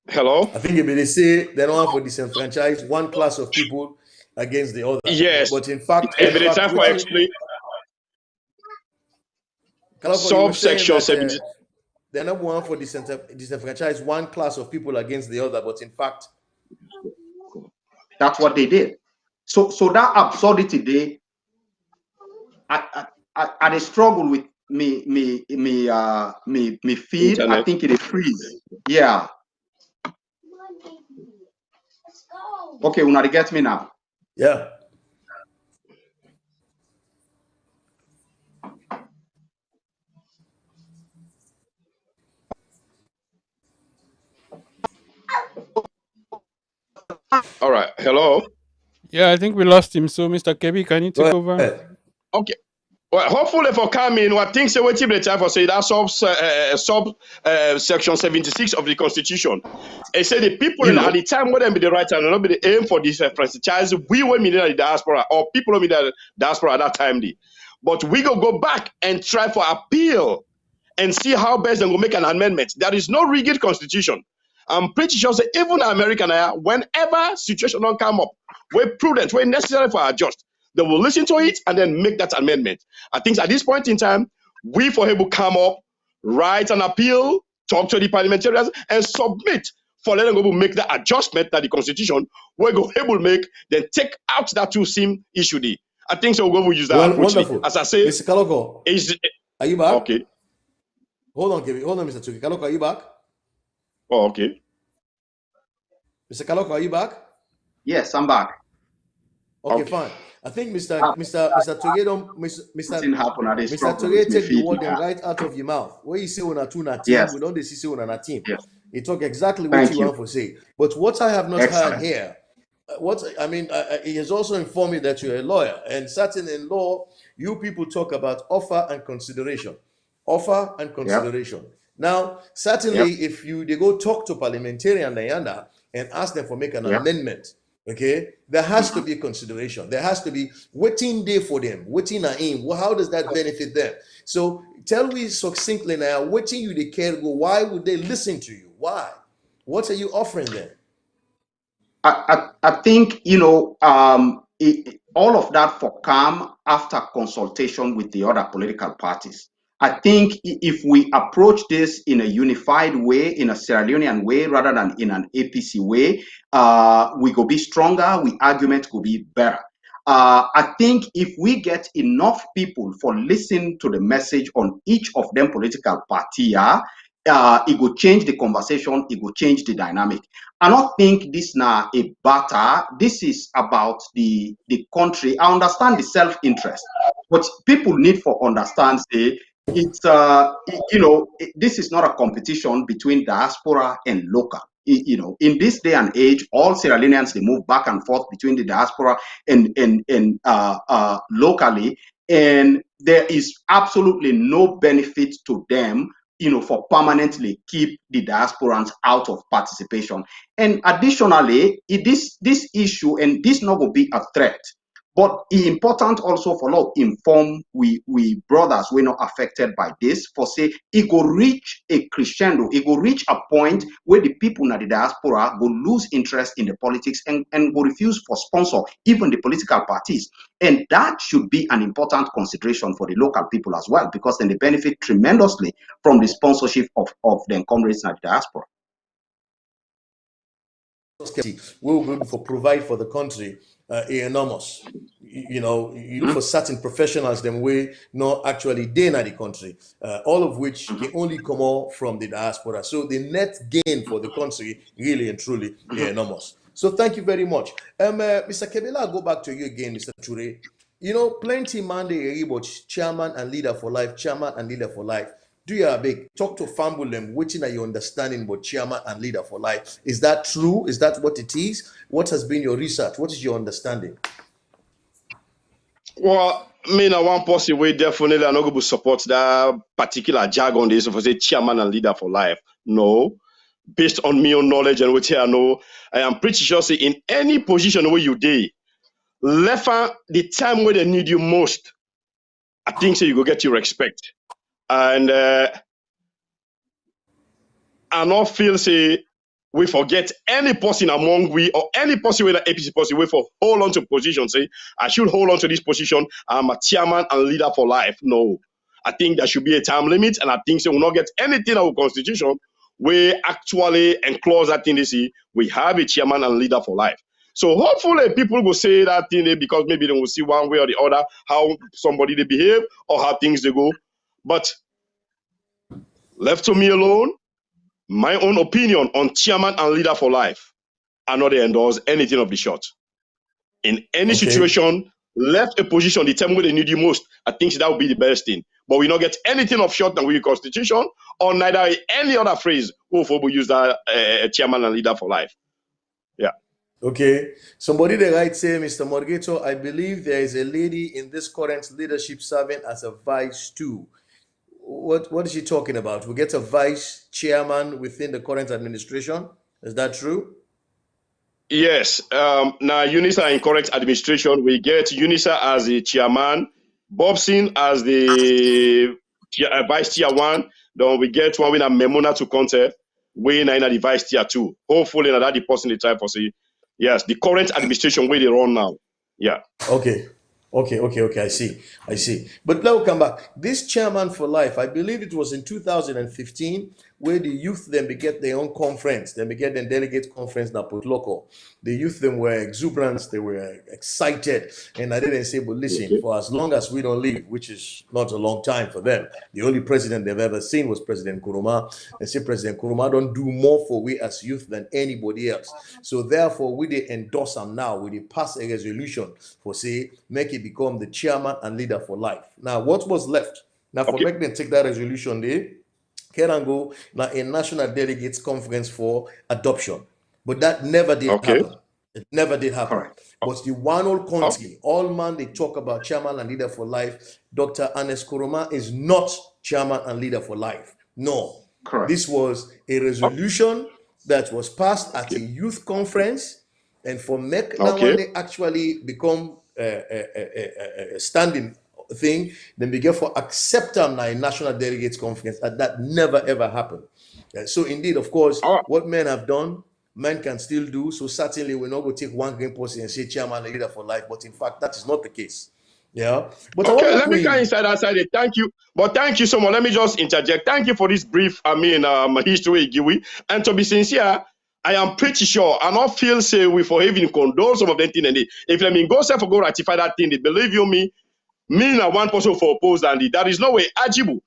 Hello. I think if they say they don't have to disenfranchise one class of people against the other. Yes. But in fact, If it is time for waiting, explain Kaloko, you were saying subsection that 70. they're not one for disenfranchise one class of people against the other, but in fact, that's what they did. So that absurdity they I struggle with me feed. I Internet. think it is freeze. Yeah. Okay, una get me now. yeah. All right. Hello. Yeah, I think we lost him. So, Mr. Kebbie, can you take Go over? ahead. Okay. Well, hopefully for coming, what things say waiting the time for say that section 76 of the Constitution. It said the people at the time when they be the right time, not be the aim for this franchise. We were in the diaspora or people in the diaspora at that time. But we go back and try for appeal and see how best they will make an amendment. There is no rigid constitution. I'm pretty sure say even American, whenever situation don't come up, we're prudent, we're necessary for adjust. They will listen to it and then make that amendment. I think at this point in time, we for able come up, write an appeal, talk to the parliamentarians, and submit for letting go make the adjustment that the constitution we're going able to make, then take out that two sim issue. I think so we'll use that Well, approach. wonderful. As I say, Mr. Kaloko, is are you back? okay. Hold on, Kevin. Hold on, Mr. Tuki. Kaloko, are you back? Oh, okay. Mr. Kaloko, are you back? Yes, I'm back. Okay, Okay. fine. I think Mr. Togedo, Nothing happen at this Mr. problem with Togedo me take the feed word now. right out of your mouth. Where you say una two na team, Yes, we don't see una na team. yes. You talk exactly what Thank you you. want to say. But what I have not heard Excellent. here, he has also informed me that you're a lawyer, and certainly in law, you people talk about offer and consideration. Offer and Yep, consideration. Now, yep, certainly, if they go talk to parliamentarian Diana and ask them for make an yep. amendment, okay, there has to Mhm. be consideration. There has to be waiting day for them, waiting aim. Well, how does that benefit them? So tell me succinctly now, waiting you they care go. Why would they listen to you? Why? What are you offering them? I think, all of that for come after consultation with the other political parties. I think if we approach this in a unified way, in a Sierra Leonean way, rather than in an APC way, we could be stronger, we argument could be better. I think if we get enough people for listening to the message on each of them political party, it will change the conversation, it will change the dynamic. I don't think this now a battle. This is about the country. I understand the self-interest, but people need for understand say it's this is not a competition between diaspora and local. In this day and age, all Sierra Leoneans they move back and forth between the diaspora and locally, and there is absolutely no benefit to them for permanently keep the diasporans out of participation. And additionally, this issue, and this not will be a threat, but it's important also for law inform we brothers we're not affected by this, for say it go reach a crescendo, it go reach a point where the people in the diaspora will lose interest in the politics and will refuse for sponsor even the political parties. And that should be an important consideration for the local people as well, because then they benefit tremendously from the sponsorship of the comrades in the diaspora. We'll be able to provide for the country enormous. You look Mhm, for certain professionals, them way not actually they in the country, all of which mhm, can only come out from the diaspora. So the net gain for the country really and truly mhm. enormous. So thank you very much. Mr. Kebbie, I'll go back to you again, Mr. Turay. Plenty Monday about chairman and leader for life, chairman and leader for life. Do you big talk to Fambulem, which are your understanding about chairman and leader for life? Is that true? Is that what it is? What has been your research? What is your understanding? Well, me na one person way definitely I'm not going to support that particular jargon this for say chairman and leader for life. No. Based on me own knowledge and what I know, I am pretty sure say in any position where you dey, left the time where they need you most, I think so you go get your respect. And I not feel say we forget any person among we or any person with an APC person we for hold on to position. Say I should hold on to this position. I'm a chairman and leader for life. No, I think there should be a time limit, and I think so we'll not get anything in our constitution. We actually enclose that thing. They see we have a chairman and leader for life. So hopefully people will say that thing because maybe they will see one way or the other how somebody they behave or how things they go. But left to me alone, my own opinion on chairman and leader for life, I not endorse anything of the sort. In any Okay. situation, left a position, the time where they need you most, I think that would be the best thing. But we not get anything of short than we constitution or neither any other phrase who we use that chairman and leader for life. Yeah. Okay. Somebody that right say, Mr. Morgato, I believe there is a lady in this current leadership serving as a vice too. What is she talking about? We get a vice chairman within the current administration. Is that true? Yes. Now UNISA in current administration, we get UNISA as the chairman, Bobson as the vice tier one. Then we get one with a Memona to contest, we na the vice tier two. Hopefully, that the person the time for see. Yes, the current administration where they run now. Yeah. Okay. Okay. I see. But now we'll come back. This chairman for life, I believe it was in 2015 where the youth then be get their own conference, then be get their delegate conference that put local. The youth them were exuberant, they were excited, and I didn't say, but listen, Okay. for as long as we don't leave, which is not a long time for them, the only president they've ever seen was President Nkrumah, and say President Nkrumah don't do more for we as youth than anybody else. So therefore, we they endorse him now, we they pass a resolution for say make it become the chairman and leader for life. Now, what was left? Now, for Okay. make them take that resolution, they can go now a national delegates conference for adoption, but that never did Okay. happen. It never did happen. Correct. But the one old Oh, country, all man, they talk about chairman and leader for life. Dr. Anes Kuruma is not chairman and leader for life. No, Correct. this was a oh, resolution that was passed at okay. a youth conference, and for make now Okay. when they actually become a standing thing, then we get for accept them now in national delegates conference, and that never ever happened. So indeed, of course, All right. what men have done, men can still do. So certainly we're not going to take one green person and say chairman and leader for life, but in fact that is not the case. Yeah, but I want Okay, make let me go we inside that side. Thank you. But thank you so much. Let me just interject. Thank you for this brief, history, Giwi. And to be sincere, I am pretty sure, and I feel say we for even condone some of them thing. And if let me go self go ratify that thing, they believe you me and one person for oppose and there is no way ajibu.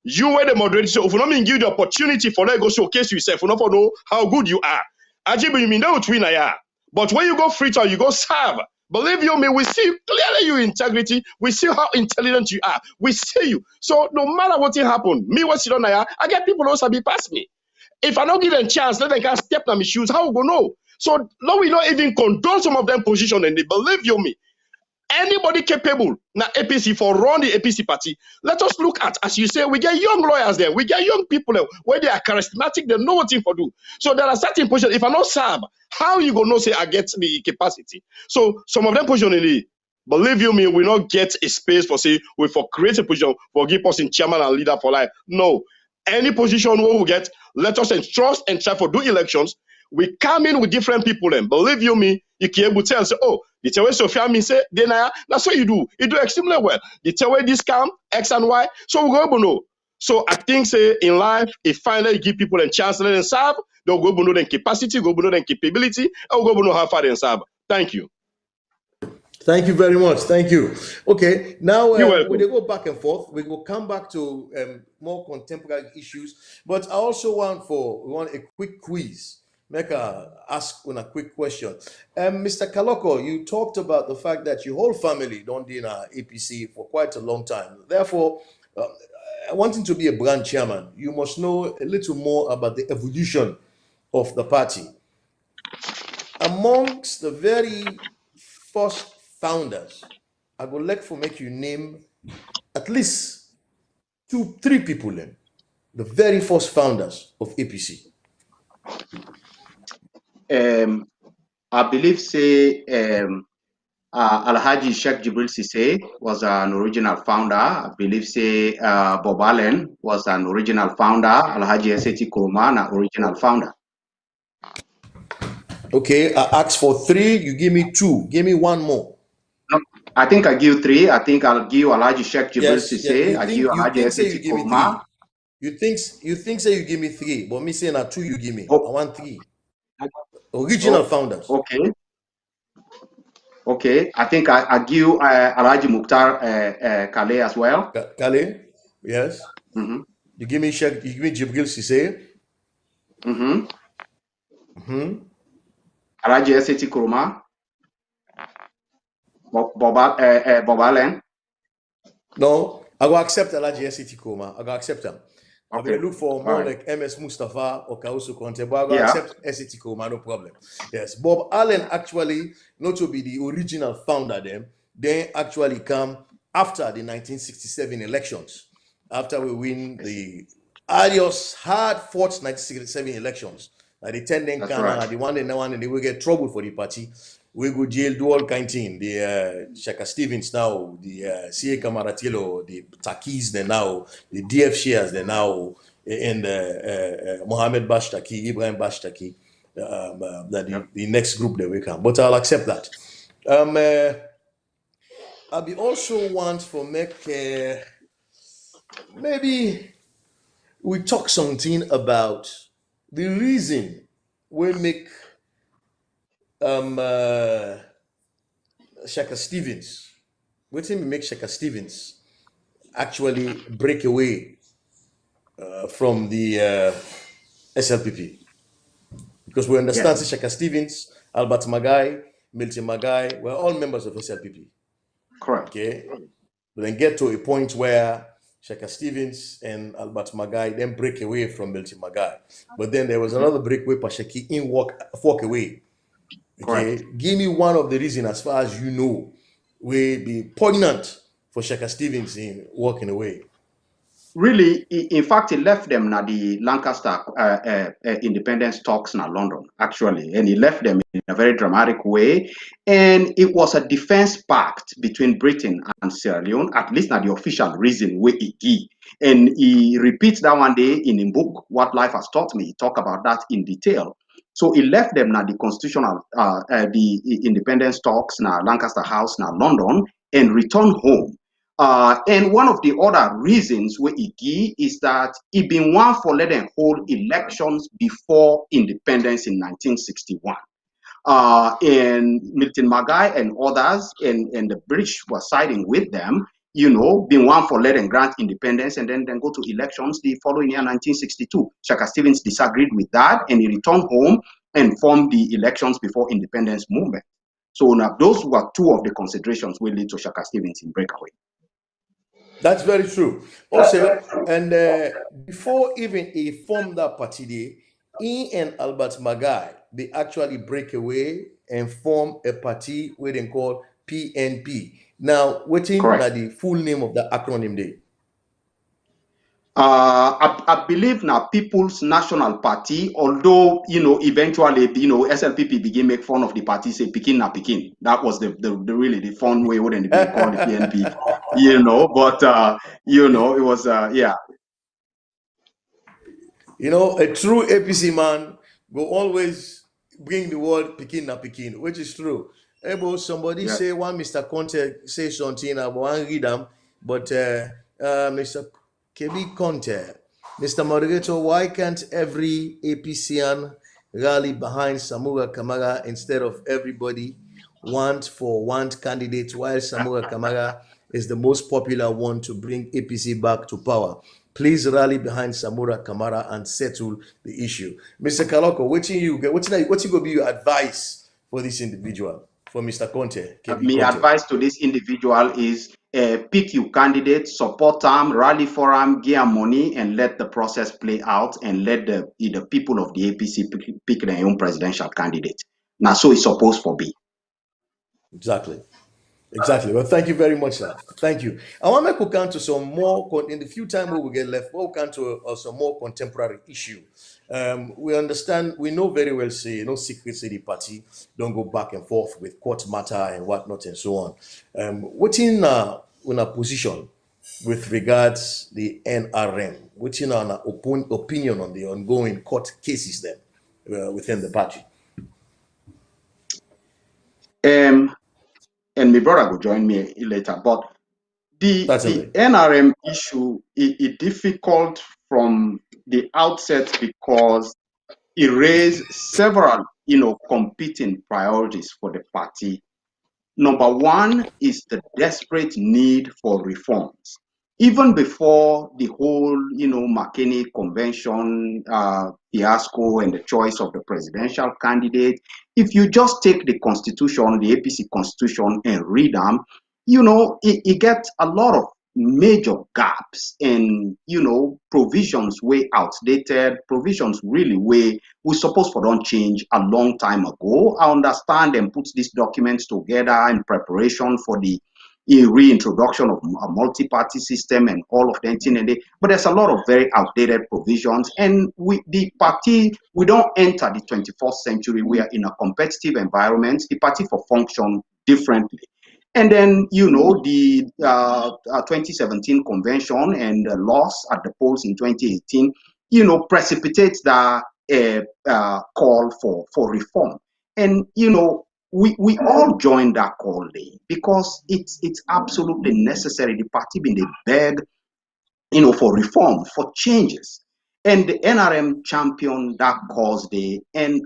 You were the moderator, so if you not mean give the opportunity for let go showcase yourself, you not for know how good you are. Ajibu, you mean no twin I. But when you go free to you go serve. Believe you me, we see clearly your integrity. We see how intelligent you are. We see you. So no matter what happen, me what you don't I get people who also be past me. If I don't give them chance, let them can step on my shoes. How we go know? So now we not even condone some of them position and they believe you me. Anybody capable now APC for run the APC party. Let us look at, as you say, we get young lawyers there, we get young people there where they are charismatic, they know what thing for do. So there are certain positions. If I not serve, how you gonna say I get the capacity? So some of them position in the believe you me, we not get a space for say we for create a position for give us in chairman and leader for life. No, any position where we get, let us entrust and try for do elections. We come in with different people and believe you me, you can able to tell say, oh, the way Suphian me say, then that's what you do. You do extremely well. The way this come, X and Y. So we go able to know. So I think say in life, if finally give people a chance to let them serve, they'll go able to know their capacity, go able to know their capability, and we'll go able to know how far they serve. Thank you. thank you very much. Thank you. Okay, now You're we welcome. go back and forth. We will come back to more contemporary issues, but I also want a quick quiz. Make ask on a quick question. Mr. Kalokoh, you talked about the fact that your whole family don't in APC for quite a long time. Therefore, uh, wanting to be a brand chairman, you must know a little more about the evolution of the party. Amongst the very first founders, I would like for make you name at least two, three people then. The very first founders of APC. I believe say Alhaji Sheikh Jibril Sise was an original founder. I believe say Bob Allen was an original founder. Alhaji Eseti Kuruma, an original founder. Okay, I asked for three, you give me two. Give me one more. No, I think I give three. I think I'll give Alhaji Sheikh Jibril Yes, yeah. Sise. I give You Alhaji think say you Eseti give me Kuruma. three. You think say you give me three, but me saying now two you give me. I Oh, want three. Original oh, founders. okay. Okay. I think I give Alhaji Mukhtar Kale as well. Kale, yes. Mm-hmm. You give me Jibril Sise. Mm-hmm. Hmm. Alhaji Eseti Kuruma. Bob Allen. No, I go accept Alaji SCT Koma. I go accept them. I Okay. will look for All more right. like MS Mustafa or Kausu Conte, but I go Yeah. accept SCT Koma, no problem. Yes, Bob Allen actually, not to be the original founder, then actually come after the 1967 elections. After we win I see. the Arios hard fought 1967 elections. Like the 10 then That's right. the one and they will get trouble for the party. We go jail, do all kind of thing. The Shaka Stevens now, the CA Kamaratilo, the Takis they now, the DF shares they now, and Mohammed Bashtaki, Ibrahim Bashtaki, that Yep. the next group that we come. But I'll accept that. I'll be also want for make maybe we talk something about the reason we make um uh, Shaka Stevens. What we make Shaka Stevens actually break away from the SLPP, because we understand Yes, Shaka Stevens, Albert Magai, Milton Magai, we're all members of SLPP. correct. Okay, but then get to a point where Shaka Stevens and Albert Magai then break away from Milton Magai. But then there was Mhm. another break where Pashaki in walk away. Correct. Okay, give me one of the reasons as far as you know will be poignant for Shaka Stevens in walking away. Really, in fact, he left them na the Lancaster independence talks na London, actually, and he left them in a very dramatic way. And it was a defense pact between Britain and Sierra Leone, at least na the official reason where he give. And he repeats that one day in a book, What Life Has Taught Me. He talk about that in detail. So he left them na the constitutional, the independence talks na Lancaster House na London, and returned home. And one of the other reasons where he give is that he been one for let them hold elections before independence in 1961. And Milton Magai and others and the British were siding with them, been one for let them grant independence and then go to elections the following year, 1962. Shaka Stevens disagreed with that and he returned home and formed the elections before independence movement. So now those were two of the considerations which lead to Shaka Stevens in breakaway. That's very true. Also, and before even he formed that party, he and Albert Magai, they actually break away and form a party where they call PNP. Now, waiting Correct. now the full name of the acronym there. I believe now People's National Party, although eventually SLPP begin make fun of the party, say Pikin na Pikin. That was the really the fun way wouldn't it be they call the PNP, but it was yeah. A true APC man will always bring the word Pekin na Pekin, which is true. Able somebody Yeah. say one Mr. Conte say something about one read them, but Mr. Kebbie Conte, Mr. Moderator, why can't every APCan rally behind Samura Kamara instead of everybody want for one candidate, while Samura Kamara is the most popular one to bring APC back to power? Please rally behind Samura Kamara and settle the issue. Mr. Kalokoh, what you go be your advice for this individual, for Mr. Conte, Kebbie My Conte? advice to this individual is pick your candidate, support them, rally for them, give them money, and let the process play out, and let the people of the APC pick their own presidential candidate. Now, so it's supposed to be. Exactly. Exactly. Well, thank you very much, sir. Thank you. I want to go count to some more in the few time we will get left. We'll count to some more contemporary issue. We understand. We know very well. Say no secret. Say the party don't go back and forth with court matter and whatnot and so on. What's in a position with regards the NRM? What's in our opinion on the ongoing court cases then within the party? And my brother will join me later. But the Certainly. NRM issue is difficult from the outset because it raised several competing priorities for the party. Number one is the desperate need for reforms. Even before the whole, McKinney Convention fiasco and the choice of the presidential candidate, if you just take the Constitution, the APC Constitution, and read them, it gets a lot of major gaps and, provisions way outdated, provisions really way we supposed for don't change a long time ago. I understand and put these documents together in preparation for the reintroduction of a multi-party system and all of that thing. But there's a lot of very outdated provisions, and the party, we don't enter the 21st century. We are in a competitive environment. The party for function differently. And then, the 2017 convention and the loss at the polls in 2018, precipitates the call for reform. And, we all joined that call there because it's absolutely necessary. The party been they beg, for reform, for changes. And the NRM champion that cause the and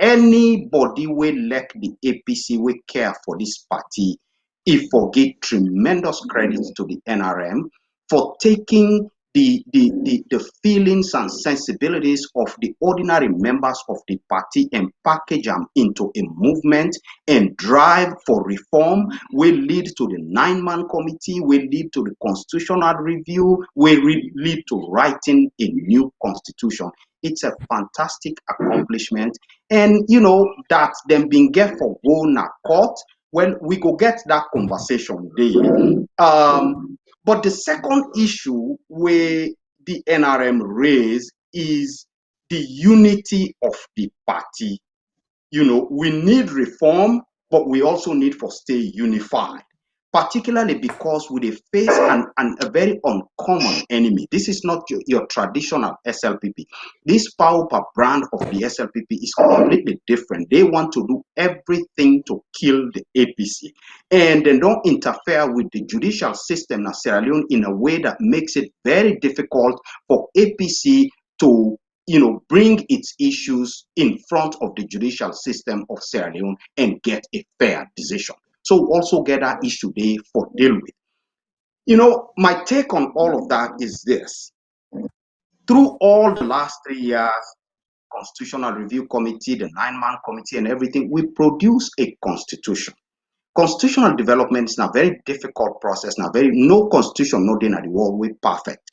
anybody will let the APC will care for this party. If forget tremendous credit to the NRM for taking the feelings and sensibilities of the ordinary members of the party and package them into a movement and drive for reform will lead to the 9-man committee, will lead to the constitutional review, will lead to writing a new constitution. It's a fantastic accomplishment. And that them being get for go na court, well, we go get that conversation there. But the second issue where the NRM raise is the unity of the party. We need reform, but we also need for stay unified, particularly because we face a very uncommon enemy. This is not your traditional SLPP. This power brand of the SLPP is completely different. They want to do everything to kill the APC, and they don't interfere with the judicial system in Sierra Leone in a way that makes it very difficult for APC to bring its issues in front of the judicial system of Sierra Leone and get a fair decision. So also get that issue there for deal with. My take on all of that is this. Through all the last 3 years, Constitutional Review Committee, the 9-man committee and everything, we produce a constitution. Constitutional development is a very difficult process. Now, no constitution, no day in the world, we perfect.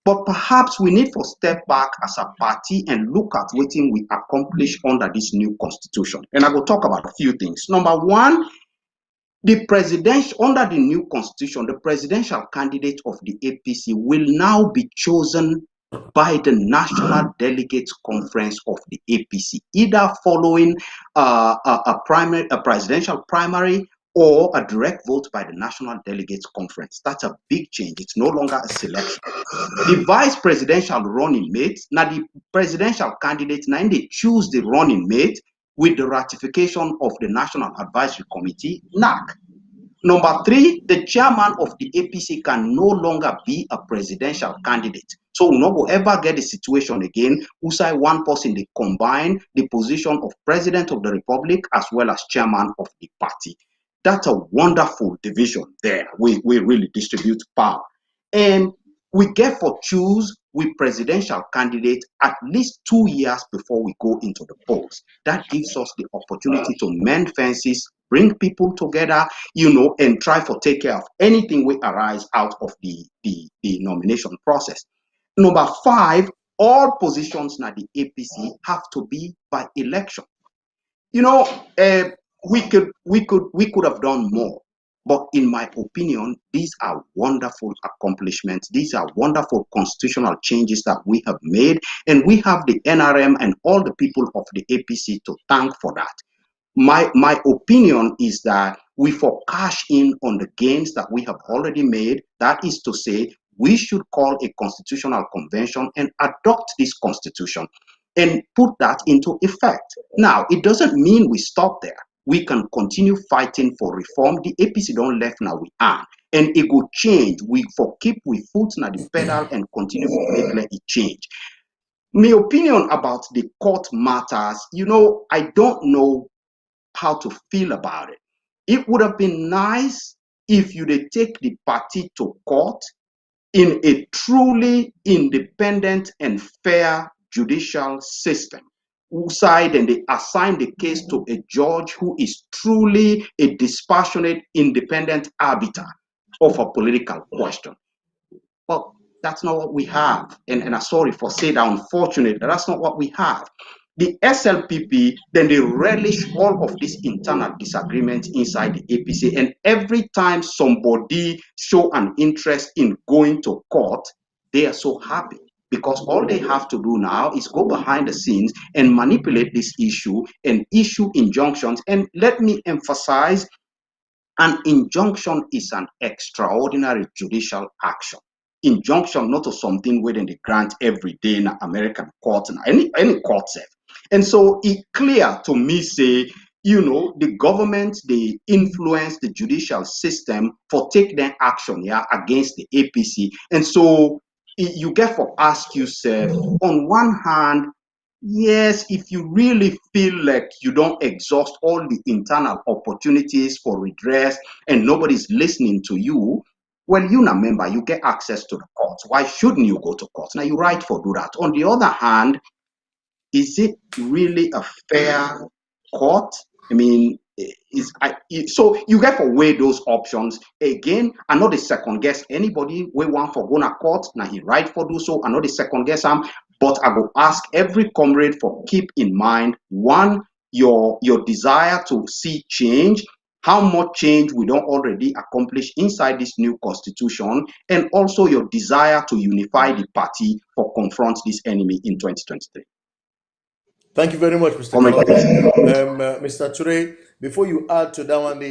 But perhaps we need to step back as a party and look at what we accomplish under this new constitution. And I will talk about a few things. Number one, under the new constitution, the presidential candidate of the APC will now be chosen by the National Delegates Conference of the APC, either following a presidential primary or a direct vote by the National Delegates Conference. That's a big change. It's no longer a selection. The vice presidential running mate, now the presidential candidate, now they choose the running mate with the ratification of the National Advisory Committee, NAC. Number three, the chairman of the APC can no longer be a presidential candidate. So we no go ever get a situation again who say one person they combine the position of president of the republic as well as chairman of the party. That's a wonderful division there. We really distribute power. And we get for choose with presidential candidate at least 2 years before we go into the polls. That gives us the opportunity to mend fences, bring people together, and try to take care of anything we arise out of the nomination process. Number five, all positions na the APC have to be by election. We could have done more. But in my opinion, these are wonderful accomplishments. These are wonderful constitutional changes that we have made. And we have the NRM and all the people of the APC to thank for that. My opinion is that we for cash in on the gains that we have already made. That is to say, we should call a constitutional convention and adopt this constitution and put that into effect. Now, it doesn't mean we stop there. We can continue fighting for reform. The APC don't left now we are. And it will change. We for keep we foot na the pedal and continue to make it change. My opinion about the court matters, I don't know how to feel about it. It would have been nice if you did take the party to court in a truly independent and fair judicial system, who side and they assign the case to a judge who is truly a dispassionate, independent arbiter of a political question. Well, that's not what we have. And I'm sorry for saying that, unfortunately, that's not what we have. The SLPP, then they relish all of this internal disagreement inside the APC. And every time somebody show an interest in going to court, they are so happy because all they have to do now is go behind the scenes and manipulate this issue and issue injunctions. And let me emphasize, an injunction is an extraordinary judicial action. Injunction not to something where they grant every day in American court and any court set. And so it clear to me say, the government, they influence the judicial system for take their action against the APC. And so you get for ask yourself, on one hand, yes, if you really feel like you don't exhaust all the internal opportunities for redress and nobody's listening to you, well, you're a member, you get access to the courts. Why shouldn't you go to courts? Now, you're right for do that. On the other hand, is it really a fair court? I mean, so you get to weigh those options. Again, I know the second guess anybody we want for going to court. Now he right for do so. I know the second guess but I will ask every comrade for keep in mind one, your desire to see change, how much change we don't already accomplish inside this new constitution, and also your desire to unify the party for confront this enemy in 2023. Thank you very much, Mr. Kalokoh. Mr. Turay, before you add to that one,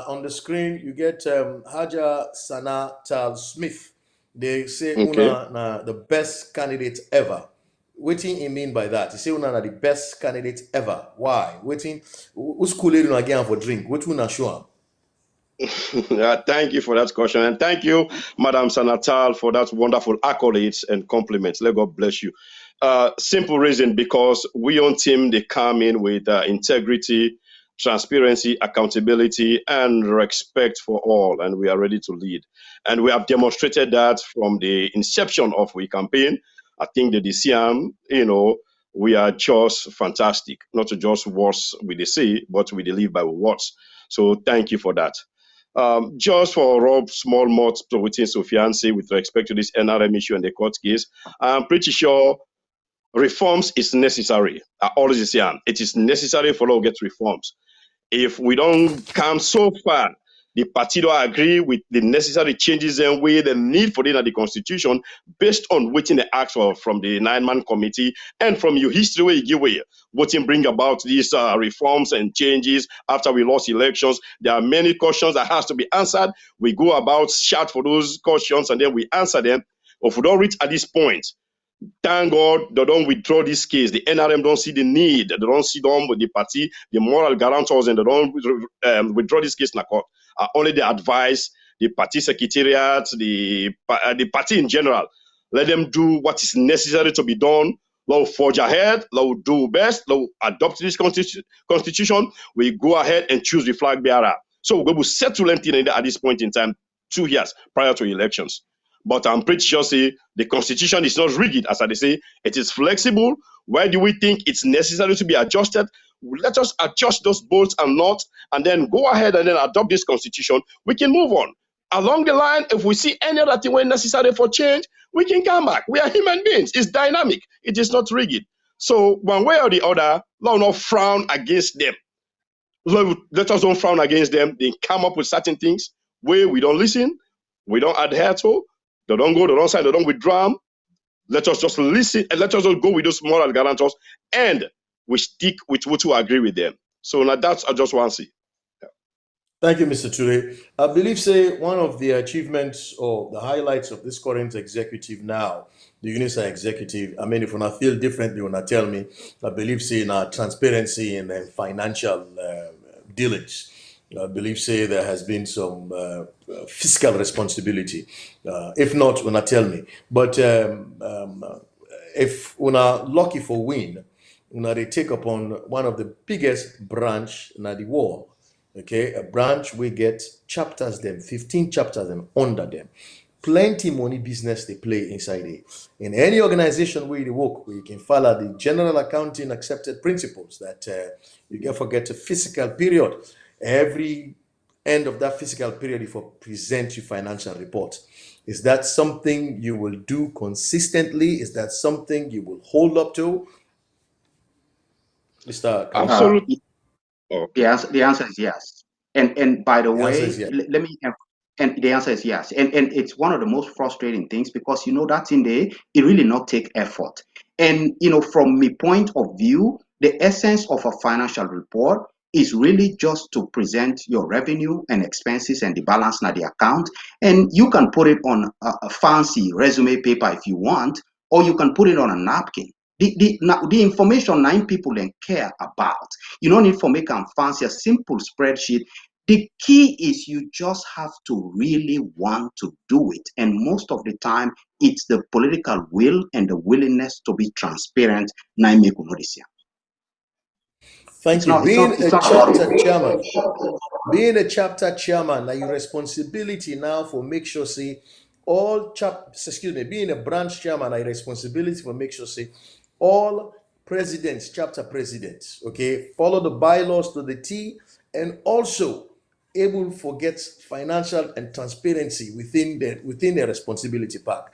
on the screen, you get Haja Sana Charles Smith. They say Okay. una na the best candidate ever. What do you mean by that? You say una na the best candidate ever. Why? Who's schooling again for drink? What una show am? Thank you for that question. And thank you, Madam Sanatal, for that wonderful accolades and compliments. Let God bless you. Simple reason, because we on team, they come in with integrity, transparency, accountability, and respect for all. And we are ready to lead. And we have demonstrated that from the inception of we campaign. I think the DCM, we are just fantastic. Not just words with the say, but we live by words. So thank you for that. Just for Rob small mods to within Suphian say with respect to this NRM issue and the court case, I'm pretty sure reforms is necessary. I always say it is necessary for all get reforms. If we don't come so far, the party don't agree with the necessary changes and way the need for it in the constitution based on waiting the act from the 9-man committee and from your history where you give away what bring about these reforms and changes after we lost elections. There are many questions that has to be answered. We go about shout for those questions and then we answer them. If we don't reach at this point, thank God they don't withdraw this case. The NRM don't see the need. They don't see them with the party, the moral guarantors, and they don't withdraw this case in the court. Only the advice, the party secretariat, the party in general. Let them do what is necessary to be done. Let forge ahead. Let do best. Let adopt this constitution. We go ahead and choose the flag bearer. So we will settle anything at this point in time, 2 years prior to elections. But I'm pretty sure say the constitution is not rigid, as I say. It is flexible. Why do we think it's necessary to be adjusted? Let us adjust those bolts and nuts and then go ahead and then adopt this constitution. We can move on. Along the line, if we see any other thing when necessary for change, we can come back. We are human beings. It's dynamic. It is not rigid. So one way or the other, let us not frown against them. Let us don't frown against them. They come up with certain things where we don't listen, we don't adhere to. They don't go, they don't sign, they don't withdraw. Let us just listen and let us just go with those moral guarantors and we stick with what we agree with them. So now that's I just want to see. Thank you, Mr. Turay. I believe, say, one of the achievements or the highlights of this current executive now, the UNISA executive, I mean, if you feel differently, you tell me, I believe, say, in our transparency and financial dealings. I believe, say, there has been some fiscal responsibility. If not, una tell me. But if una lucky for win, una they take upon one of the biggest branch in the world. Okay, a branch we get chapters them, 15 chapters them under them. Plenty money business they play inside it. In any organization where you work, where you can follow the general accounting accepted principles that you can forget a fiscal period. Every end of that fiscal period, if you present your financial report. Is that something you will do consistently? Is that something you will hold up to? Mr. Kalokoh? Absolutely. The answer is yes. And by the way, Yes. let me. And the answer is yes. And it's one of the most frustrating things because that in there, it really not take effort. And from my point of view, the essence of a financial report is really just to present your revenue and expenses and the balance in the account. And you can put it on a fancy resume paper if you want, or you can put it on a napkin. The information 9 people then care about. You don't need to make a fancy, a simple spreadsheet. The key is you just have to really want to do it. And most of the time, it's the political will and the willingness to be transparent. Thank It's you. not, it's Being not, it's a not about chapter it. chairman, being a chapter chairman, now your responsibility now for make sure say being a branch chairman, I responsibility for make sure say all presidents, chapter presidents, okay, follow the bylaws to the T, and also able for get financial and transparency within the responsibility pack.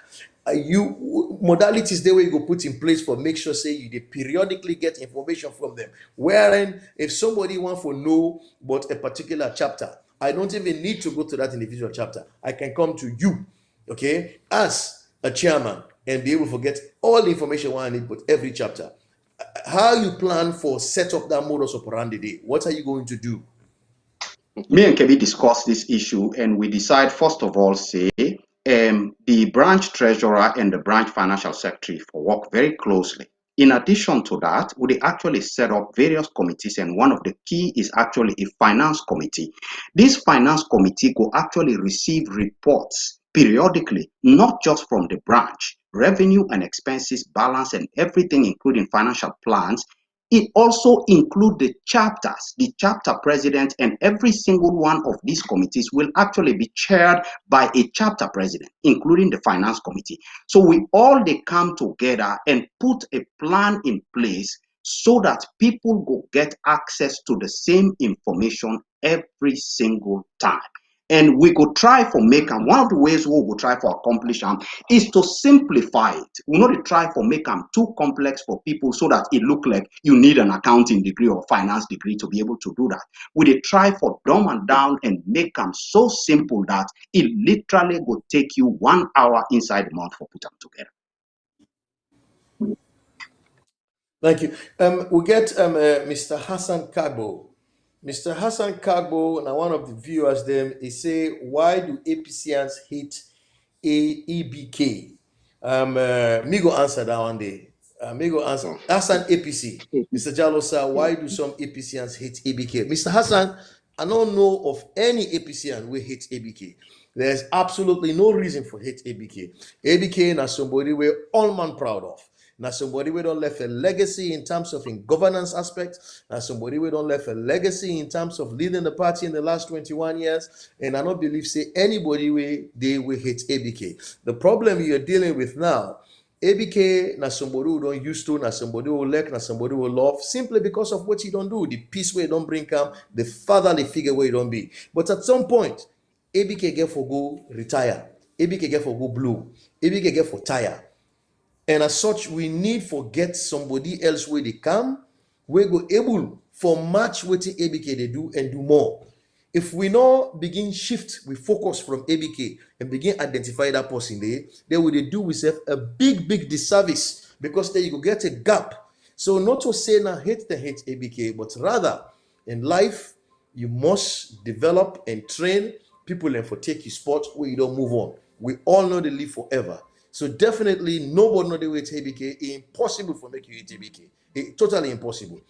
You modalities they will go put in place for make sure say you they periodically get information from them. Wherein if somebody want to know about a particular chapter, I don't even need to go to that individual chapter. I can come to you, okay, as a chairman and be able to get all the information I need with every chapter. How you plan for set up that modus operandi day? What are you going to do? Me and Kebbie discussed this issue, and we decide, first of all, say the branch treasurer and the branch financial secretary for work very closely. In addition to that, we actually set up various committees, and one of the key is actually a finance committee. This finance committee will actually receive reports periodically, not just from the branch, revenue and expenses balance and everything, including financial plans. It also includes the chapters, the chapter president, and every single one of these committees will actually be chaired by a chapter president, including the finance committee. So we all they come together and put a plan in place so that people will get access to the same information every single time. And we could try for make them. One of the ways we will try for accomplish them is to simplify it. We not try for make them too complex for people so that it look like you need an accounting degree or finance degree to be able to do that. We dey try for dumb and down and make them so simple that it literally will take you 1 hour inside the month for put them together. Thank you. We get Mr. Hassan Kagbo. Mr. Hassan Kagbo, now one of the viewers them, he say, why do APCians hate AEBK? Me go answer that one day. Me go answer. Hassan APC. Mr. Jalosa, why do some APCians hate ABK? Mr. Hassan, I don't know of any APCian who hate ABK. There's absolutely no reason for hate ABK. ABK is somebody we're all man proud of. Now somebody we don't left a legacy in terms of in governance aspects. Now somebody we don't left a legacy in terms of leading the party in the last 21 years. And I don't believe say anybody they will hate ABK. The problem you're dealing with now, ABK na somebody who don't used to, na somebody who like, na somebody who love, simply because of what you don't do, the peace where you don't bring come, the fatherly figure where you don't be. But at some point, ABK get for go retire, ABK get for go blue, ABK get for tire. And as such, we need for get somebody else where they come, we go able for match what ABK they do and do more. If we now begin shift, we focus from ABK and begin identify that person there, then we do we have a big disservice because then you go get a gap. So not to say now hate ABK, but rather in life you must develop and train people and for take your spot where you don't move on. We all know they live forever. So definitely nobody know the way to ABK. Impossible for make you hit ABK. Totally impossible.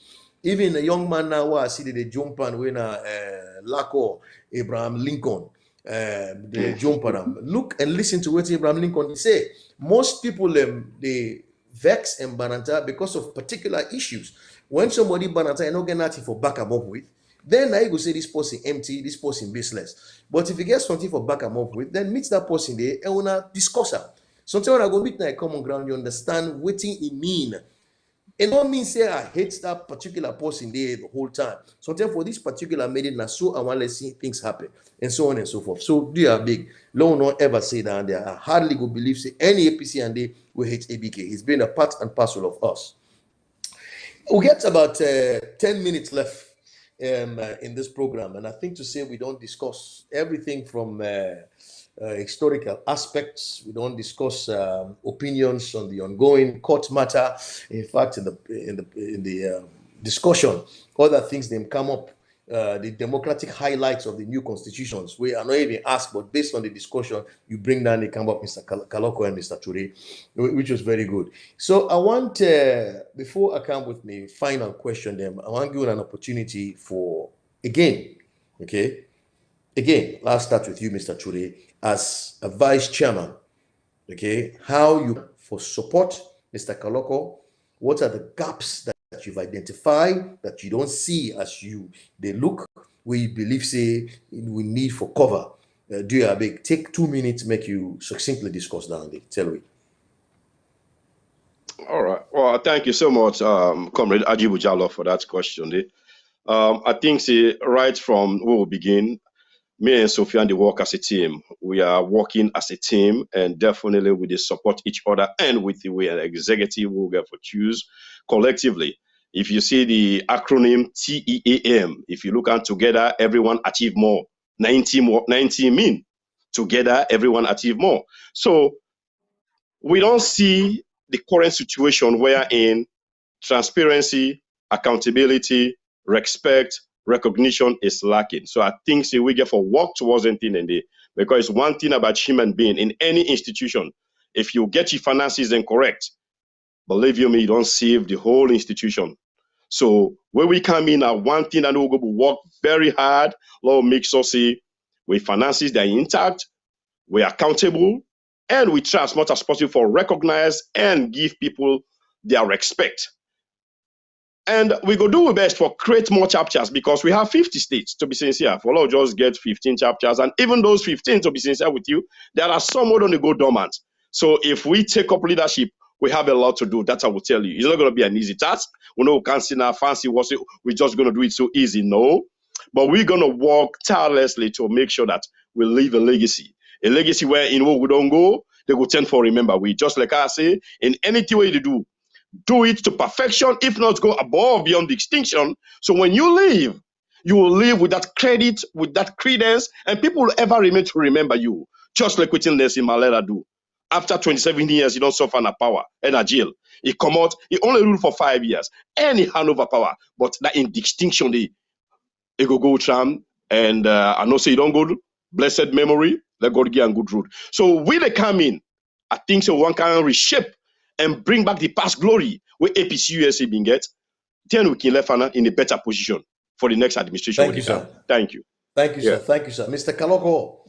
Even a young man now, I see the jump and when Lako Abraham Lincoln, the jump on look and listen to what Abraham Lincoln say. Most people they vex and bananta because of particular issues. When somebody bananta and not get nothing for back 'em up with, then I go say this person empty, this person baseless. But if you get something for back 'em up with, then meet that person there and wanna discuss her. Sometimes when I go meet na a common ground, you understand what it mean. It don't mean say I hate that particular person there the whole time. Sometimes for this particular meeting, now so I want to see things happen and so on and so forth. So they are big. Long not ever say that there. I hardly go believe say any APC and they will hate ABK. It's been a part and parcel of us. We get about 10 minutes left in this program, and I think to say we don't discuss everything from historical aspects. We don't discuss opinions on the ongoing court matter. In fact, in the discussion, other things then come up. The democratic highlights of the new constitutions. We are not even asked, but based on the discussion, you bring down, they come up, Mr. Kalokoh and Mr. Turay, which was very good. So I want, before I come with my final question, I want to give an opportunity for, again, okay, Again, let's start with you, Mr. Turay, as a vice chairman. Okay, how you for support, Mr. Kalokoh? What are the gaps that you've identified that you don't see as you they look? We believe say we need for cover. Do you big take 2 minutes, make you succinctly discuss down the tell me. All right. Well, thank you so much, Comrade Ajibu Jallo, for that question. I think, see, right from where we begin, me and Suphian, they work as a team. We are working as a team, and definitely we dey support each other and with the way an executive will get for choose collectively. If you see the acronym TEAM, if you look at together, everyone achieve more. 90 mean together, everyone achieve more. So we don't see the current situation wherein transparency, accountability, respect, recognition is lacking. So I think say we get for work towards anything in there because one thing about human being in any institution, if you get your finances incorrect, believe you me, you don't save the whole institution. So when we come in at one thing that we go to work very hard, Lord makes us say we finances they are intact, we're accountable, and we try as much as possible for recognize and give people their respect. And we go do our best for create more chapters because we have 50 states, to be sincere. For all just get 15 chapters. And even those 15, to be sincere with you, there are some who don't go dormant. So if we take up leadership, we have a lot to do. That's what I will tell you. It's not going to be an easy task. We know we can't see now fancy what's it. We're just going to do it so easy. No. But we're going to work tirelessly to make sure that we leave a legacy. A legacy where in what we don't go, they will tend for remember. We just like I say, in anything way you do it to perfection, if not go above beyond the extinction. So when you leave, you will live with that credit, with that credence, and people will ever remain to remember you. Just like what Nelson Mandela do. After 27 years, he don't suffer in a power in a jail. He come out, he only ruled for 5 years, and he hand over power. But that in distinction, he go tram, and I know say you don't go blessed memory, let God give and good road. So when they come in, I think so one can reshape and bring back the past glory where APC USA been get, then we can left Anna in a better position for the next administration Thank when you, they come. sir. Thank you. Thank you, Yeah. sir. Thank you, sir. Mr. Kalokoh,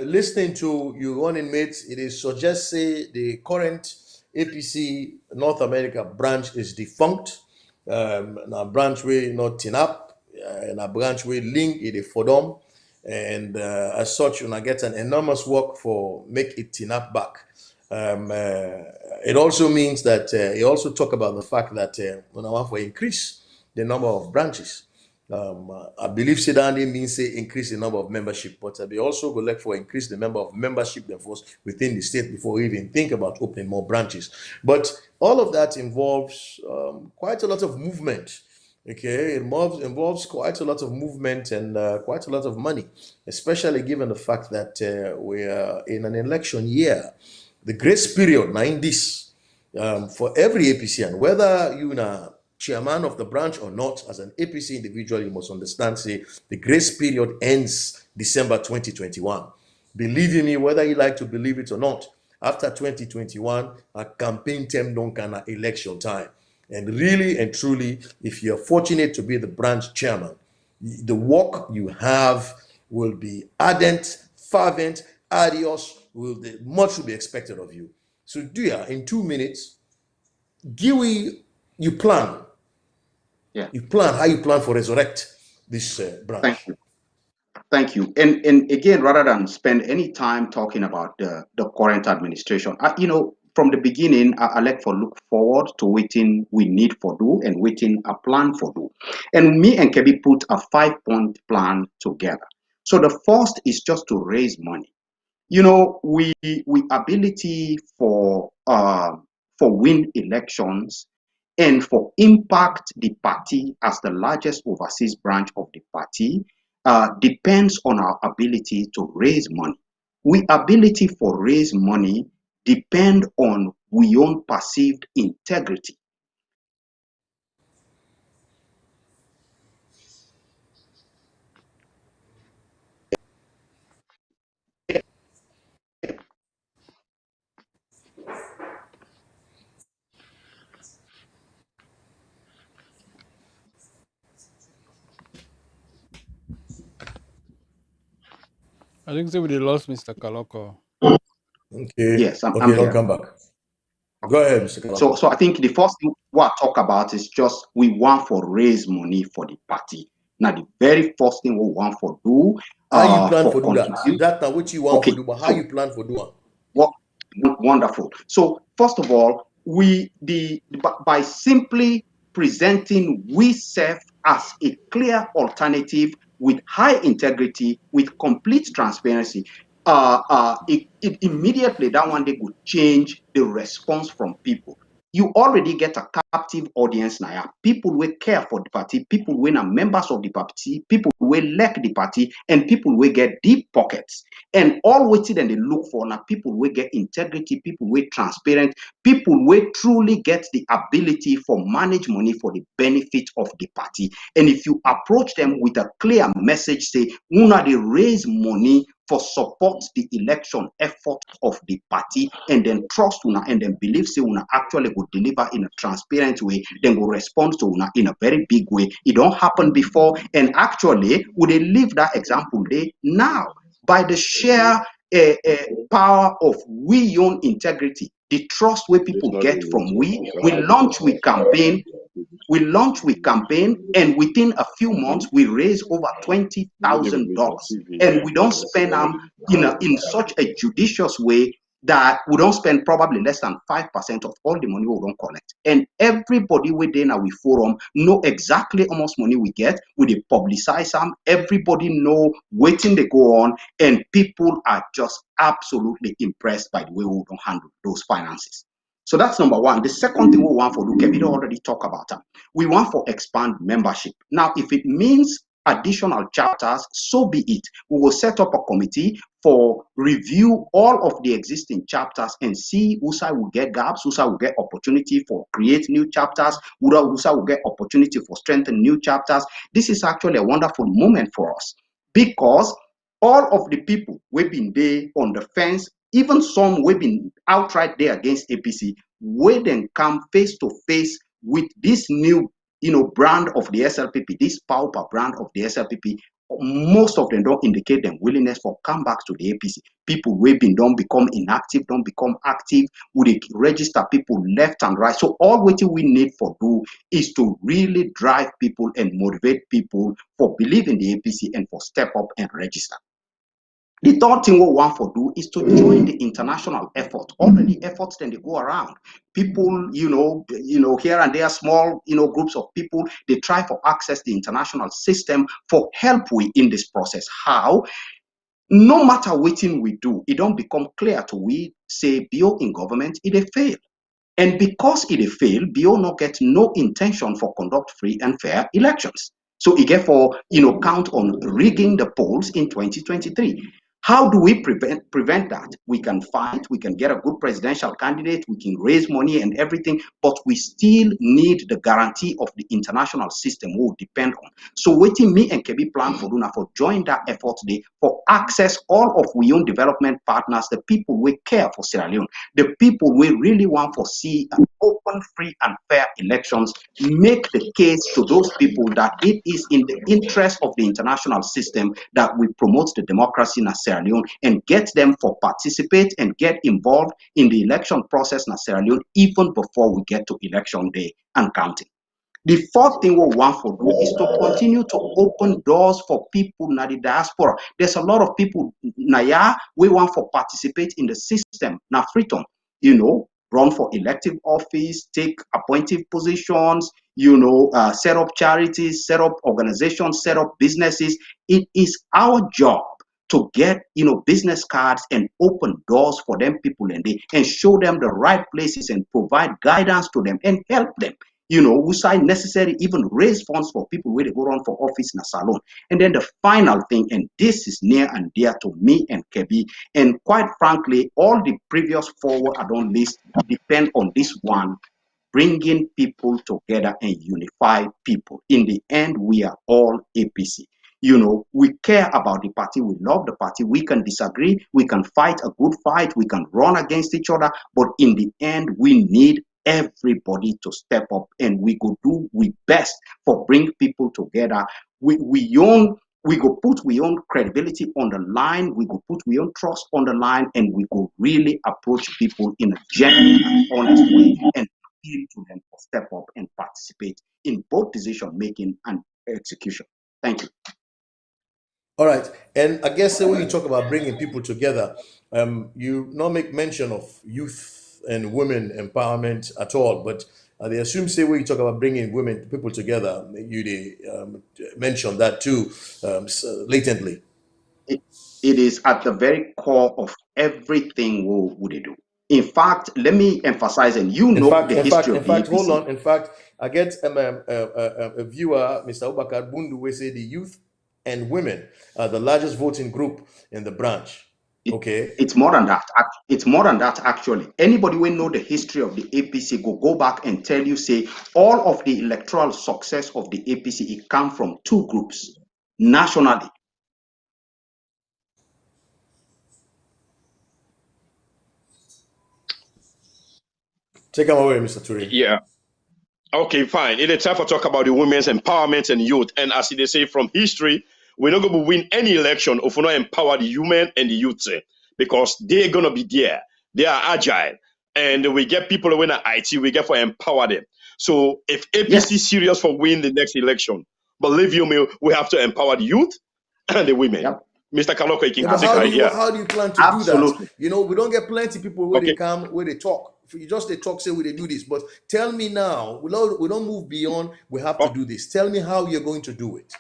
listening to you running mates, it is suggest say the current APC North America branch is defunct. Now branch way not tin up, and a branch way link it for them, and as such, you get an enormous work for make it tin up back. It also means that he also talk about the fact that when I want to increase the number of branches. I believe Sedani means say increase the number of membership, but they also go like for increase the number of membership therefore within the state before we even think about opening more branches. But all of that involves quite a lot of movement. Okay, it involves quite a lot of movement and quite a lot of money, especially given the fact that we are in an election year. The grace period, now in this, for every APCN, whether you are chairman of the branch or not, as an APC individual, you must understand, say, the grace period ends December 2021. Believe me, whether you like to believe it or not, after 2021, a campaign term don't kind of election time. And really and truly, if you're fortunate to be the branch chairman, the work you have will be ardent, fervent, arduous, much will be expected of you. So, Duya, in 2 minutes, give we you plan. Yeah. You plan how you plan for resurrect this Thank branch. you. Thank you. And again, rather than spend any time talking about the current administration, from the beginning, I like for look forward to waiting we need for do and waiting a plan for do. And me and Kebbie put a 5-point plan together. So the first is just to raise money. We ability for win elections and for impact the party as the largest overseas branch of the party depends on our ability to raise money. We ability for raise money depend on we own perceived integrity. I think so. We lost Mr. Kalokoh. Okay. Yes, I'm Okay, don't here. come back. Okay. Go ahead, Mr. So, Kalako. so I think the first thing what I talk about is just we want for raise money for the party. Now, the very first thing we want for do How you plan for for do that? contribute. That now what you want for Okay, do, but how so you plan for do it? what wonderful. So first of all, by simply presenting we serve as a clear alternative with high integrity, with complete transparency, it immediately that one day would change the response from people. You already get a captive audience now. People will care for the party, people will are members of the party, people will like the party, and people will get deep pockets. And all waiting and they look for now people will get integrity, people will transparent, people will truly get the ability for manage money for the benefit of the party. And if you approach them with a clear message, say, una they raise money for support the election effort of the party, and then trust una and then believe say una actually would deliver in a transparent way, then will respond to una in a very big way. It don't happen before, and actually would they leave that example there now by the sheer power of we own integrity, the trust where people get from we launch with campaign. We launch with campaign, and within a few months, we raise over $20,000, and we don't spend them in such a judicious way that we don't spend probably less than 5% of all the money we don't collect. And everybody within our forum know exactly how much money we get. We publicize them. Everybody know waiting they go on, and people are just absolutely impressed by the way we don't handle those finances. So that's number one. The second thing we want for do, Kebbie already talk about that. We want for expand membership. Now, if it means additional chapters, so be it. We will set up a committee for review all of the existing chapters and see who side will get gaps, who side will get opportunity for create new chapters, who side will get opportunity for strengthen new chapters. This is actually a wonderful moment for us because all of the people we've been there on the fence, even some we've been outright there against APC, we then come face to face with this new brand of the SLPP, this pauper brand of the SLPP. Most of them don't indicate them willingness for come back to the APC. People we've been don't become inactive, don't become active. We register people left and right. So all what we need for do is to really drive people and motivate people for believing the APC and for step up and register. The third thing we want to do is to join the international effort. All the efforts then they go around. People, here and there, small, groups of people, they try to access the international system for help we in this process. How? No matter what we do, it don't become clear to we say BO in government, it fail. And because it fail, BO not get no intention for conduct free and fair elections. So it get for count on rigging the polls in 2023. How do we prevent that? We can fight, we can get a good presidential candidate, we can raise money and everything, but we still need the guarantee of the international system we will depend on. So waiting me and Kebbie plan for Luna for join that effort today for access all of we own development partners, the people we care for Sierra Leone, the people we really want to see an open, free, and fair elections, make the case to those people that it is in the interest of the international system that we promote the democracy in Sierra Leone and get them for participate and get involved in the election process in Sierra Leone even before we get to election day and counting. The fourth thing we want to do is to continue to open doors for people in the diaspora. There's a lot of people now we want to participate in the system now freedom, run for elective office, take appointive positions, set up charities, set up organizations, set up businesses. It is our job to get business cards and open doors for them people and show them the right places and provide guidance to them and help them. We sign necessary, even raise funds for people where they go run for office in a salon. And then the final thing, and this is near and dear to me and Kebbie, and quite frankly, all the previous four I don't list depend on this one, bringing people together and unify people. In the end, we are all APC. We care about the party, we love the party, we can disagree, we can fight a good fight, we can run against each other, but in the end, we need everybody to step up and we go do we best for bring people together. We young we go put we own credibility on the line, we go put we own trust on the line, and we go really approach people in a genuine and honest way and appeal to them to step up and participate in both decision making and execution. Thank you. All right, and I guess when you talk about bringing people together, you not make mention of youth and women empowerment at all, but they assume say when you talk about bringing women people together, you mention that too latently. It is at the very core of everything we do. In fact, let me emphasize, and you In know fact, the in history fact, of in the fact, hold APC. on. In fact, I get a viewer, Mr. Obakar Bundu, we say the youth and women are the largest voting group in the branch. It, Okay. it's more than that. It's more than that, actually. Anybody will know the history of the APC, go back and tell you, say, all of the electoral success of the APC, it come from two groups nationally. Take them away, Mr. Turay. Yeah. Okay, fine. It is time for talk about the women's empowerment and youth. And as they say from history, we're not going to win any election if we not empower the women and the youth, because they're going to be there. They are agile. And we get people who in IT, we get for empower them. So if APC Yes. serious for win the next election, believe you me, we have to empower the youth and the women. Yep. Mr. Kalokoh, you Yeah, can but take it. Yeah. how do you plan to do that? Absolutely. You know, we don't get plenty people where they Okay. come, where they talk. If you just they talk, say where they do this. But tell me now, we don't move beyond. We have to Oh, do this. Tell me how you're going to do it.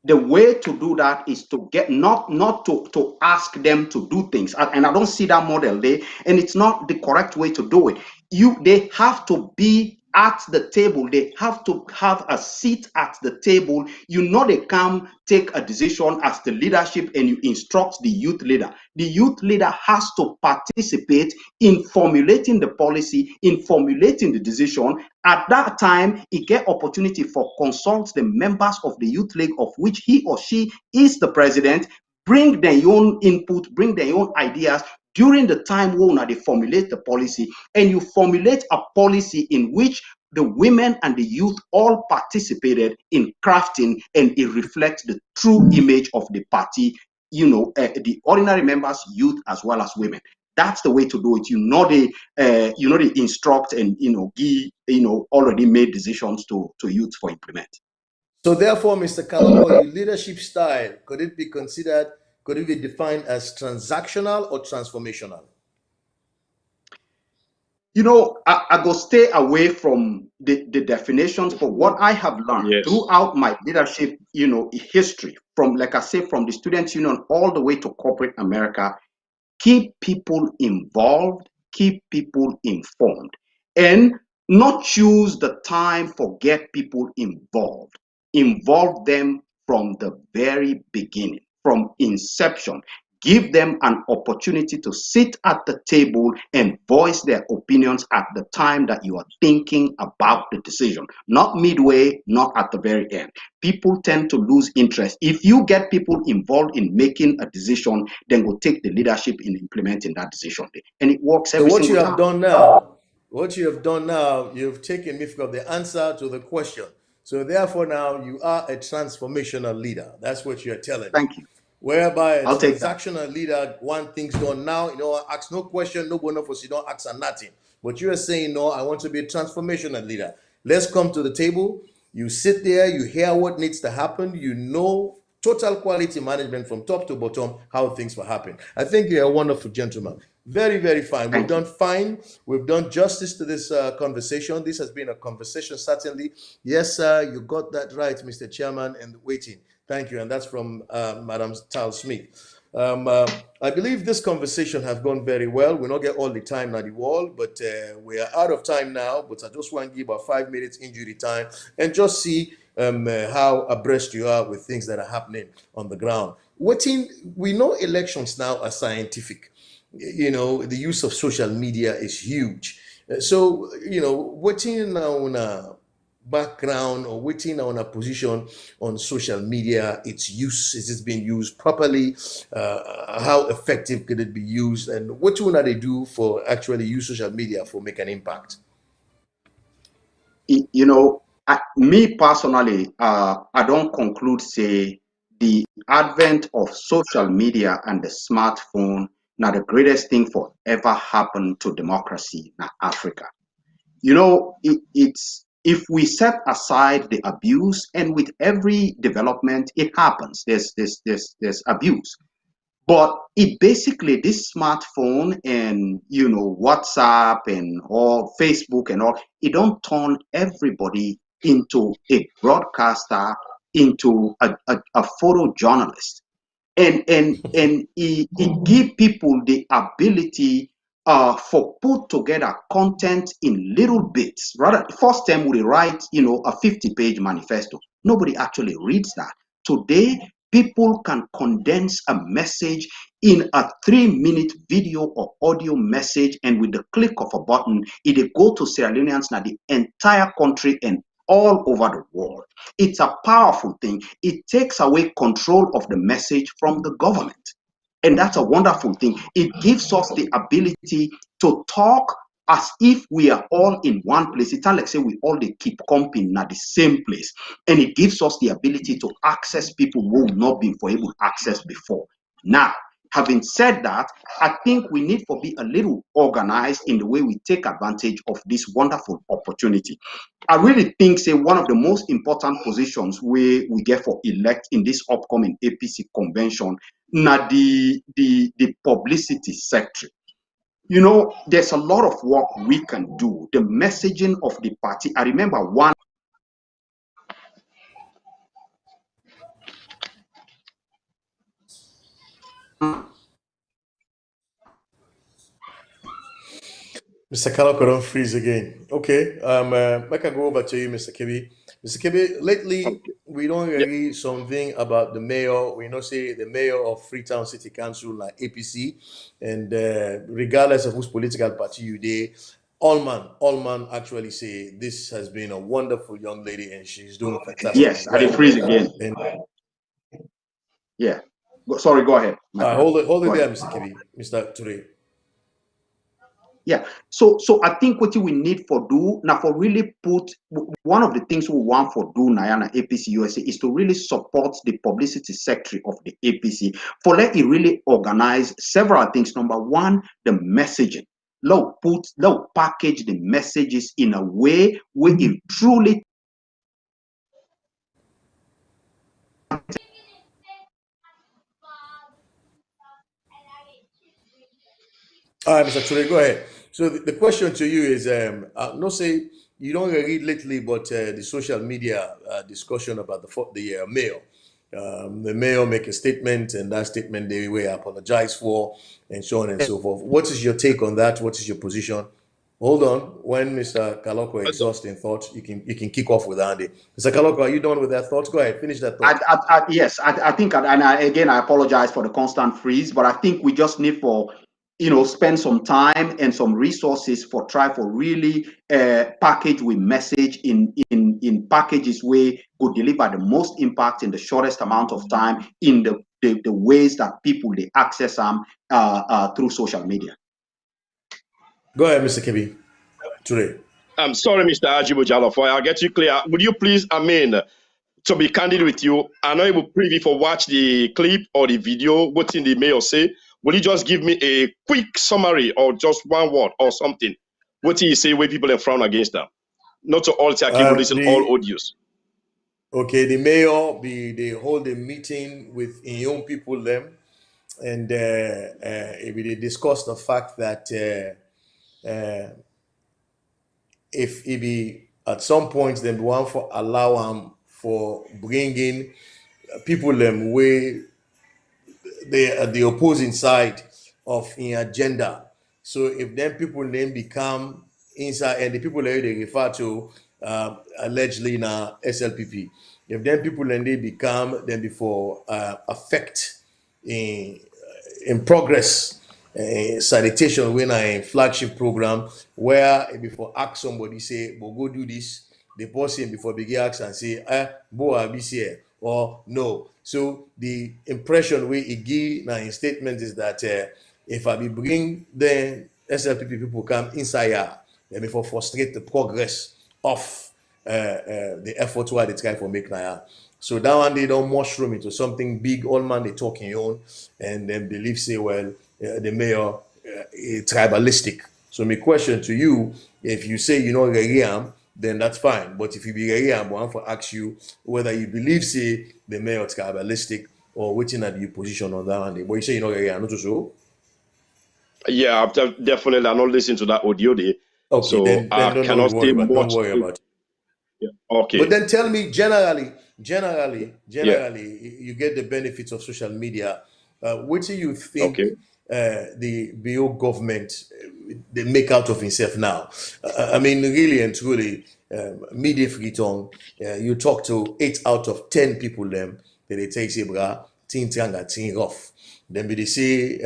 The way to do that is to get not to ask them to do things, and I don't see that model there, and it's not the correct way to do it. They have to be at the table, they have to have a seat at the table. They come take a decision as the leadership and you instruct the youth leader. The youth leader has to participate in formulating the policy, in formulating the decision. At that time, he get opportunity for consult the members of the youth league, of which he or she is the president, bring their own input, bring their own ideas during the time when they formulate the policy, and you formulate a policy in which the women and the youth all participated in crafting, and it reflects the true image of the party, the ordinary members, youth, as well as women. That's the way to do it. They instruct and give already made decisions to youth for implement. So therefore, Mr. Kalokoh, your leadership style, could it be defined as transactional or transformational? I go stay away from the definitions, but what I have learned yes. throughout my leadership, history, from, like I say, from the student union all the way to corporate America, keep people involved, keep people informed, and not choose the time for get people involved. Involve them from the very beginning, from inception. Give them an opportunity to sit at the table and voice their opinions at the time that you are thinking about the decision, not midway, not at the very end. People tend to lose interest. If you get people involved in making a decision, then go take the leadership in implementing that decision. And it works So every what you single have time. done now, you've taken me from the answer to the question. So therefore now you are a transformational leader. That's what you're telling me. Thank you. Whereby a I'll take that. transactional leader want things done now, ask no question, no bonus for you don't ask and nothing. But you are saying, no, I want to be a transformational leader. Let's come to the table. You sit there, you hear what needs to happen, total quality management from top to bottom, how things will happen. I think you're a wonderful gentleman. Very, very fine. We've Thank you. done fine. We've done justice to this conversation. This has been a conversation, certainly. Yes, sir, you got that right, Mr. Chairman, and waiting. Thank you. And that's from Madam Tal Smith. I believe this conversation has gone very well. We not get all the time at the wall, but we are out of time now. But I just want to give about 5 minutes injury time and just see how abreast you are with things that are happening on the ground. We know elections now are scientific. The use of social media is huge. So, waiting now background or waiting on a position on social media, its use, is it being used properly, how effective could it be used, and what will they do for actually use social media for make an impact? Me personally, I don't conclude, say, the advent of social media and the smartphone now the greatest thing for ever happened to democracy in Africa. You know, it's if we set aside the abuse, and with every development, it happens. There's abuse. But it basically, this smartphone and WhatsApp and all Facebook and all, it don't turn everybody into a broadcaster, into a photojournalist, and it give people the ability for put together content in little bits. Rather, first time we write a 50-page manifesto, nobody actually reads that. Today people can condense a message in a 3-minute video or audio message, and with the click of a button it go to Sierra Leoneans now the entire country and all over the world. It's a powerful thing. It takes away control of the message from the government. And that's a wonderful thing. It gives us the ability to talk as if we are all in one place. It's like say we all they keep comping at the same place. And it gives us the ability to access people who will not be able to access before. Now, having said that, I think we need to be a little organized in the way we take advantage of this wonderful opportunity. I really think, say, one of the most important positions we get for elect in this upcoming APC convention, na the publicity sector. You know, there's a lot of work we can do. The messaging of the party. I remember one. Mr. Kalokoh don't freeze again. Okay, I can go over to you, Mr. Kebbie. Mr. Kebbie, lately Okay. we don't Yeah. really something about the mayor. We know say the mayor of Freetown City Council, like APC, and regardless of whose political party you dey, all man actually say this has been a wonderful young lady and she's doing fantastically Yes, I did well. freeze again. And Yeah. Sorry, go ahead, my friend. hold it Go there, ahead. Mr. Kebbie, Mr. Turay. Yeah. So I think what we need for do now for really put one of the things we want for do Nayana APC USA is to really support the publicity sector of the APC for let it really organize several things. Number one, the messaging. Let package the messages in a way where it truly. All right, Mr. Ture, go ahead. So the question to you is, no say you don't read lately, but the social media discussion about the mayor. The mayor make a statement, and that statement they will apologize for, and so on and so forth. What is your take on that? What is your position? Hold on. When Mr. Kalokoh exhausts in thought, you can kick off with Andy. Mr. Kalokoh, are you done with that thought? Go ahead, finish that thought. Yes, I think, again, I apologize for the constant freeze, but I think we just need for, spend some time and some resources for try for really package with message in packages where could deliver the most impact in the shortest amount of time in the ways that people they access them through social media. Go ahead, Mr. Kebbie. Today. I'm sorry, Mr. Ajibo Jalofoy. I'll get you clear. Would you please, to be candid with you, I'm not able to preview for watch the clip or the video, what's in the mail say. Will you just give me a quick summary or just one word or something? What do you say where people are frown against them? Not to alter, keep releasing all audios. Okay, the mayor they hold a meeting with young people them, and they discuss the fact that if he at some point then want for allow him for bringing people them way the opposing side of an agenda. So if then people then become inside, and the people that they refer to allegedly now SLPP, if then people then they become then before affect in progress sanitation when I flagship program where before ask somebody say, "But go do this," the person before begin ask and say, "Bo I be here," or no. So the impression we give now in statement is that if I be bring the SLPP people come inside here, then before frustrate the progress of the effort why they try for make now. So that one they don't mushroom into something big. All man they talking on, and then believe say well the mayor tribalistic. So my question to you, if you say you know Geriam, then that's fine. But if you be Geriam, I want to ask you whether you believe say the mayor tribalistic or waiting at your position on that one. But you say you know Geriam, not so. Yeah, definitely. I'm not listening to that audio day, Okay, so then I don't cannot say worry about don't much. worry about it. Yeah. But Okay. then tell me generally, Yeah. you get the benefits of social media. What do you think Okay. the BO government they make out of himself now? I mean, really and truly, media free tongue. You talk to 8 out of 10 people them that they take say, "Bra, tin tanga, tin rough." Then they say,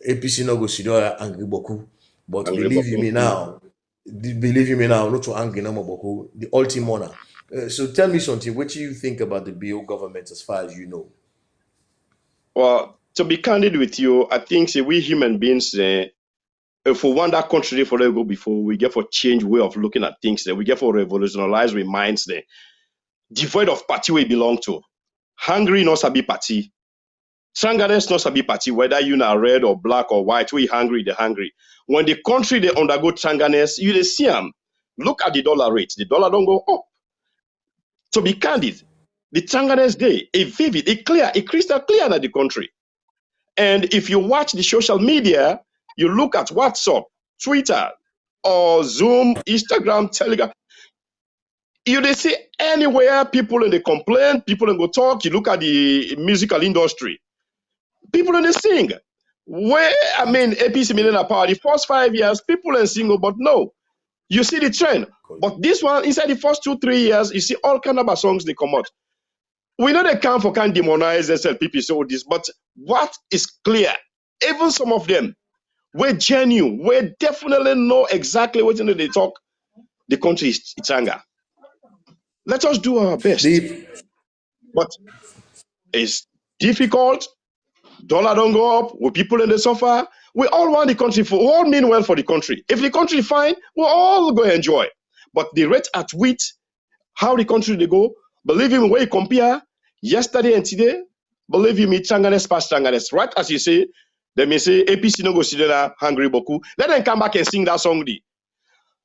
APC no go sidora angry boku. But Angry believe you Boko. me now, not to angry no more boku, the ultimona. So tell me something. What do you think about the BO government as far as you know? Well, to be candid with you, I think say we human beings, if we want that country for to go before, we get for change way of looking at things. We get for revolutionize we minds there. Devoid of party we belong to. Hungry no sabi party. Sanganes no sabi party, whether you are red or black or white, we hungry, they hungry. When the country they undergo Changanes, you they see them. Look at the dollar rate. The dollar don't go up. To be candid, the Changanes day, a vivid, a clear, a crystal clear in the country. And if you watch the social media, you look at WhatsApp, Twitter, or Zoom, Instagram, Telegram, you they see anywhere people in the complain, people in go talk, you look at the musical industry, people in the sing. Where I mean APC Millionaire Power, the first 5 years, people in single, but no, you see the trend. But this one, inside the first 2-3 years, you see all kind of songs they come out. We know they come for can demonize SLPP so this, but what is clear, even some of them, we're genuine, we definitely know exactly what they talk. The country is it's anger. Let us do our best. The But it's difficult. Dollar don't go up. We people in the suffer. We all want the country for we all mean well for the country. If the country fine, we'll all go enjoy. But the rate at which how the country they go, believe me, when you compare yesterday and today, believe me, Changanes past Changanes. Right as you say, they may say APC no go sidera hungry boku. Let them come back and sing that song.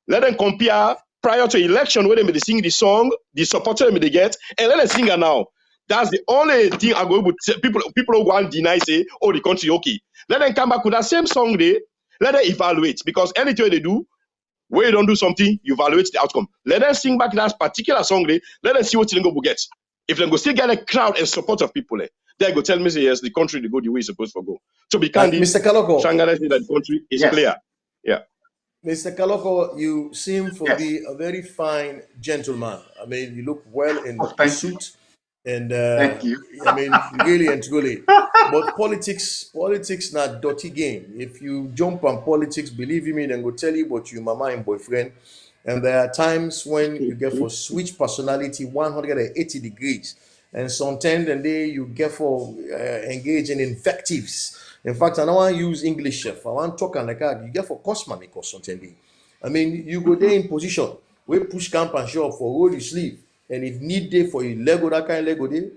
Let them compare prior to election where they may sing the song, the supporter they get, and let them sing it now. That's the only thing I'm going to people who go and deny say, oh, the country okay. Let them come back with that same song there. Let them evaluate because anything they do, where you don't do something, you evaluate the outcome. Let them sing back that particular song there. Let them see what they go get. If they go still get a crowd and support of people there, they go tell me say yes, the country they go the way it's supposed to go. To be candid, Mr. Kaloko, Shanghai say that the country is Yes, clear. Yeah. Mr. Kaloko, you seem for yes. be a very fine gentleman. I mean, you look well Oh, in the thank you. suit, and Thank you. I mean, really and truly. But politics, not dirty game. If you jump on politics, believe me, then go tell you about your mama and boyfriend. And there are times when you get for switch personality 180 degrees, and sometimes and they you get for engage in invectives. In fact, I don't want to use English, chef. I want to talk and like that. You get for cost money, cause something. I mean, you go there in position where push camp and show up for roll your sleeve, and if need day for you Lego that kind of Lego day.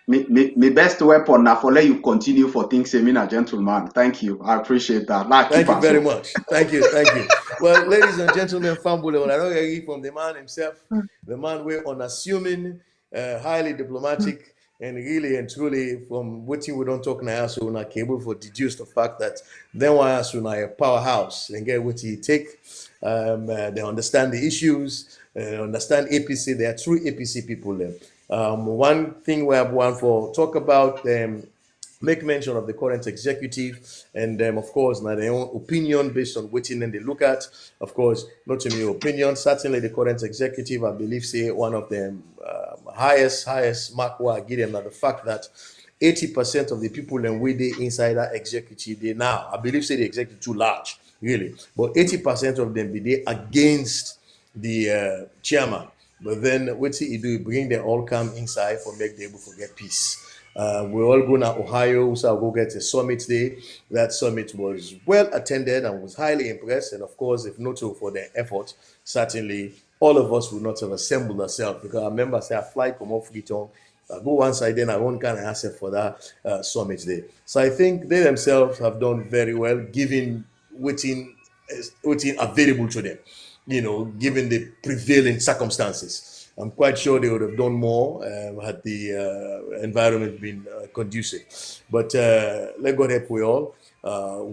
Me best weapon now for let you continue for things say me a gentleman. Thank you. I appreciate that. Like keep Thank you us very up. much. Thank you. Well, ladies and gentlemen, Fambule, when I don't hear from the man himself, the man we're unassuming, highly diplomatic, and really and truly from what we don't talk now, so we're not able for deduce the fact that then why us we're a powerhouse and get what you take. They understand the issues, understand APC. They are true APC people. One thing we have one for talk about make mention of the current executive and of course now their own opinion based on what they look at. Of course, not in your opinion, certainly the current executive, I believe, say one of them highest mark where I give them that the fact that 80% of the people and we they inside that executive they now I believe say the executive too large really, but 80% of them be they against the chairman. But then what he do, bring them all come inside for make them able to get peace. We're all going to Ohio, so I'll go get a summit day. That summit was well attended and was highly impressed. And of course, if not so for their effort, certainly all of us would not have assembled ourselves, because I remember say I fly from off Freetown, I go one side, then I won't kind of asset for that summit there. So I think they themselves have done very well, given what's available to them, given the prevailing circumstances. I'm quite sure they would have done more had the environment been conducive. But let God help we all.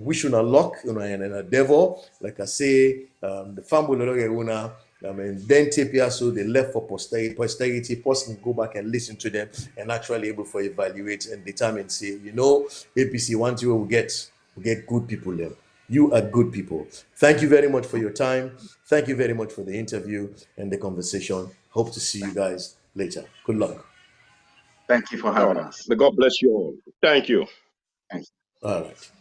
Wish you luck, and a devil. Like I say, the family una. I mean, then TPR, so they left for posterity. Person can go back and listen to them and actually able to evaluate and determine. Say, APC one thing we get good people there. You are good people. Thank you very much for your time. Thank you very much for the interview and the conversation. Hope to see you guys later. Good luck. Thank you for All having right. us. May God bless you all. Thank you. Thank you. All right.